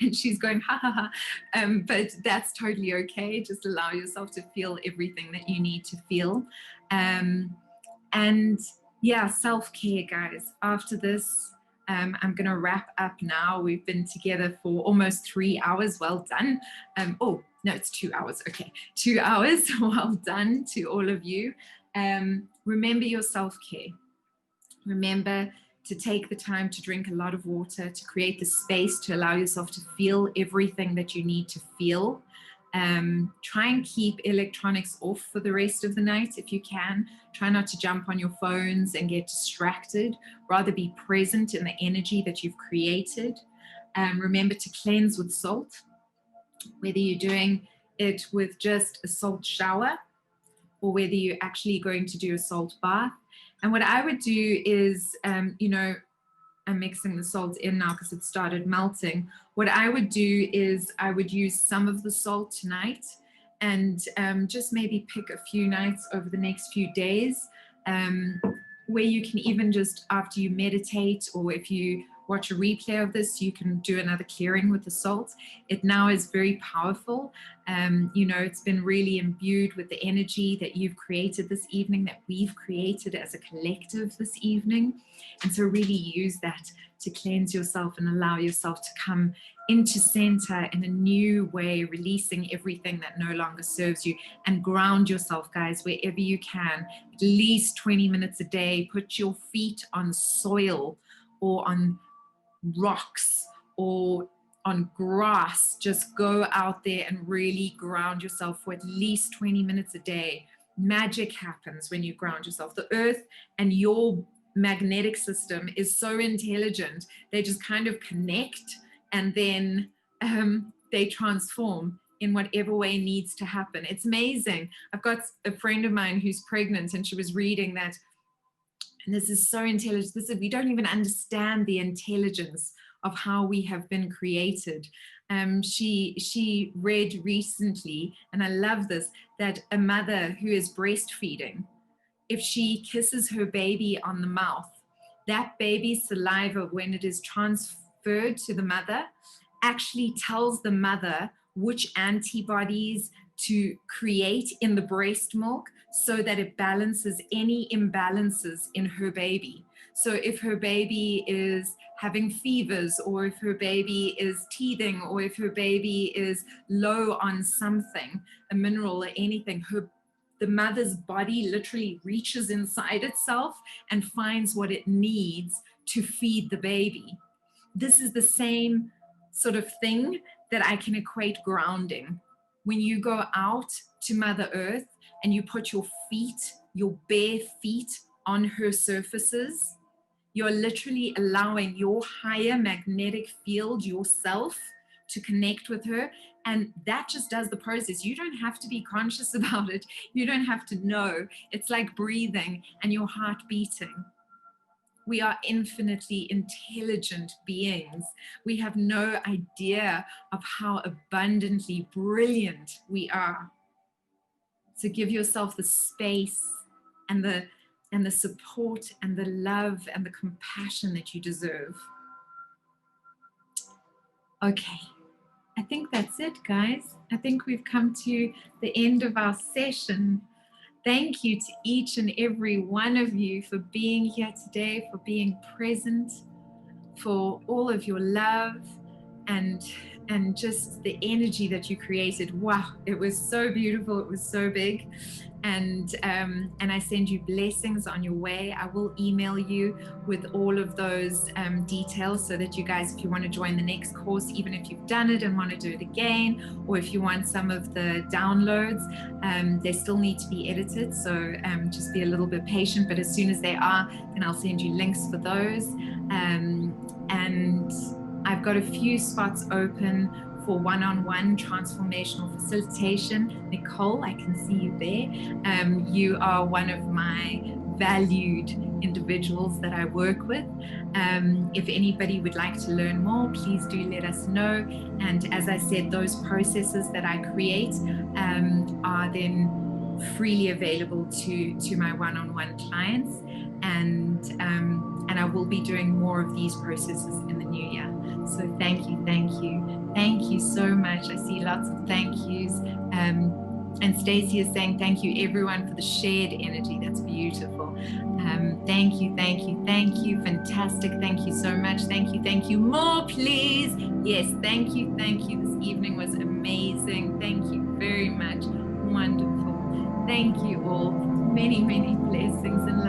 And she's going, ha ha ha. But that's totally okay. Just allow yourself to feel everything that you need to feel. And yeah, self-care, guys. After this, I'm going to wrap up now. We've been together for almost 3 hours. Well done. Oh, no, it's 2 hours. Okay, 2 hours. Well done to all of you. Remember your self-care. Remember to take the time to drink a lot of water, to create the space to allow yourself to feel everything that you need to feel. Try and keep electronics off for the rest of the night if you can. Try not to jump on your phones and get distracted. Rather be present in the energy that you've created. Remember to cleanse with salt, whether you're doing it with just a salt shower or whether you're actually going to do a salt bath. And what I would do is, I'm mixing the salt in now because it started melting. What I would do is I would use some of the salt tonight and just maybe pick a few nights over the next few days where you can even just, after you meditate, or if you watch a replay of this, you can do another clearing with the salt. It now is very powerful. It's been really imbued with the energy that you've created this evening, that we've created as a collective this evening. And so really use that to cleanse yourself and allow yourself to come into center in a new way, releasing everything that no longer serves you, and ground yourself, guys, wherever you can, at least 20 minutes a day. Put your feet on soil or on rocks or on grass. Just go out there and really ground yourself for at least 20 minutes a day. Magic happens when you ground yourself. The earth and your magnetic system is so intelligent. They just kind of connect, and then they transform in whatever way needs to happen. It's amazing. I've got a friend of mine who's pregnant, and she was reading that, and this is so intelligent. We don't even understand the intelligence of how we have been created. She read recently, and I love this, that a mother who is breastfeeding, if she kisses her baby on the mouth, that baby's saliva, when it is transferred to the mother, actually tells the mother which antibodies to create in the breast milk so that it balances any imbalances in her baby. So if her baby is having fevers, or if her baby is teething, or if her baby is low on something, a mineral or anything, the mother's body literally reaches inside itself and finds what it needs to feed the baby. This is the same sort of thing that I can equate grounding. When you go out to Mother Earth and you put your feet, your bare feet, on her surfaces, you're literally allowing your higher magnetic field, yourself, to connect with her. And that just does the process. You don't have to be conscious about it. You don't have to know. It's like breathing and your heart beating. We are infinitely intelligent beings. We have no idea of how abundantly brilliant we are. So give yourself the space and the support and the love and the compassion that you deserve. Okay, I think that's it, guys. I think we've come to the end of our session. Thank you to each and every one of you for being here today, for being present, for all of your love and just the energy that you created. Wow, it was so beautiful. It was so big. And I send you blessings on your way. I will email you with all of those details so that you guys, if you want to join the next course, even if you've done it and want to do it again, or if you want some of the downloads, they still need to be edited. So just be a little bit patient. But as soon as they are, then I'll send you links for those. And I've got a few spots open for one-on-one transformational facilitation. Nicole, I can see you there. You are one of my valued individuals that I work with. If anybody would like to learn more, please do let us know. And as I said, those processes that I create are then freely available to my one-on-one clients. And I will be doing more of these processes in the new year. So thank you, thank you. Thank you so much. I see lots of thank yous. And Stacey is saying thank you everyone for the shared energy. That's beautiful. Thank you, thank you, thank you. Fantastic. Thank you so much. Thank you. More, please. Yes, thank you, thank you. This evening was amazing. Thank you very much. Wonderful. Thank you all. Many, many blessings and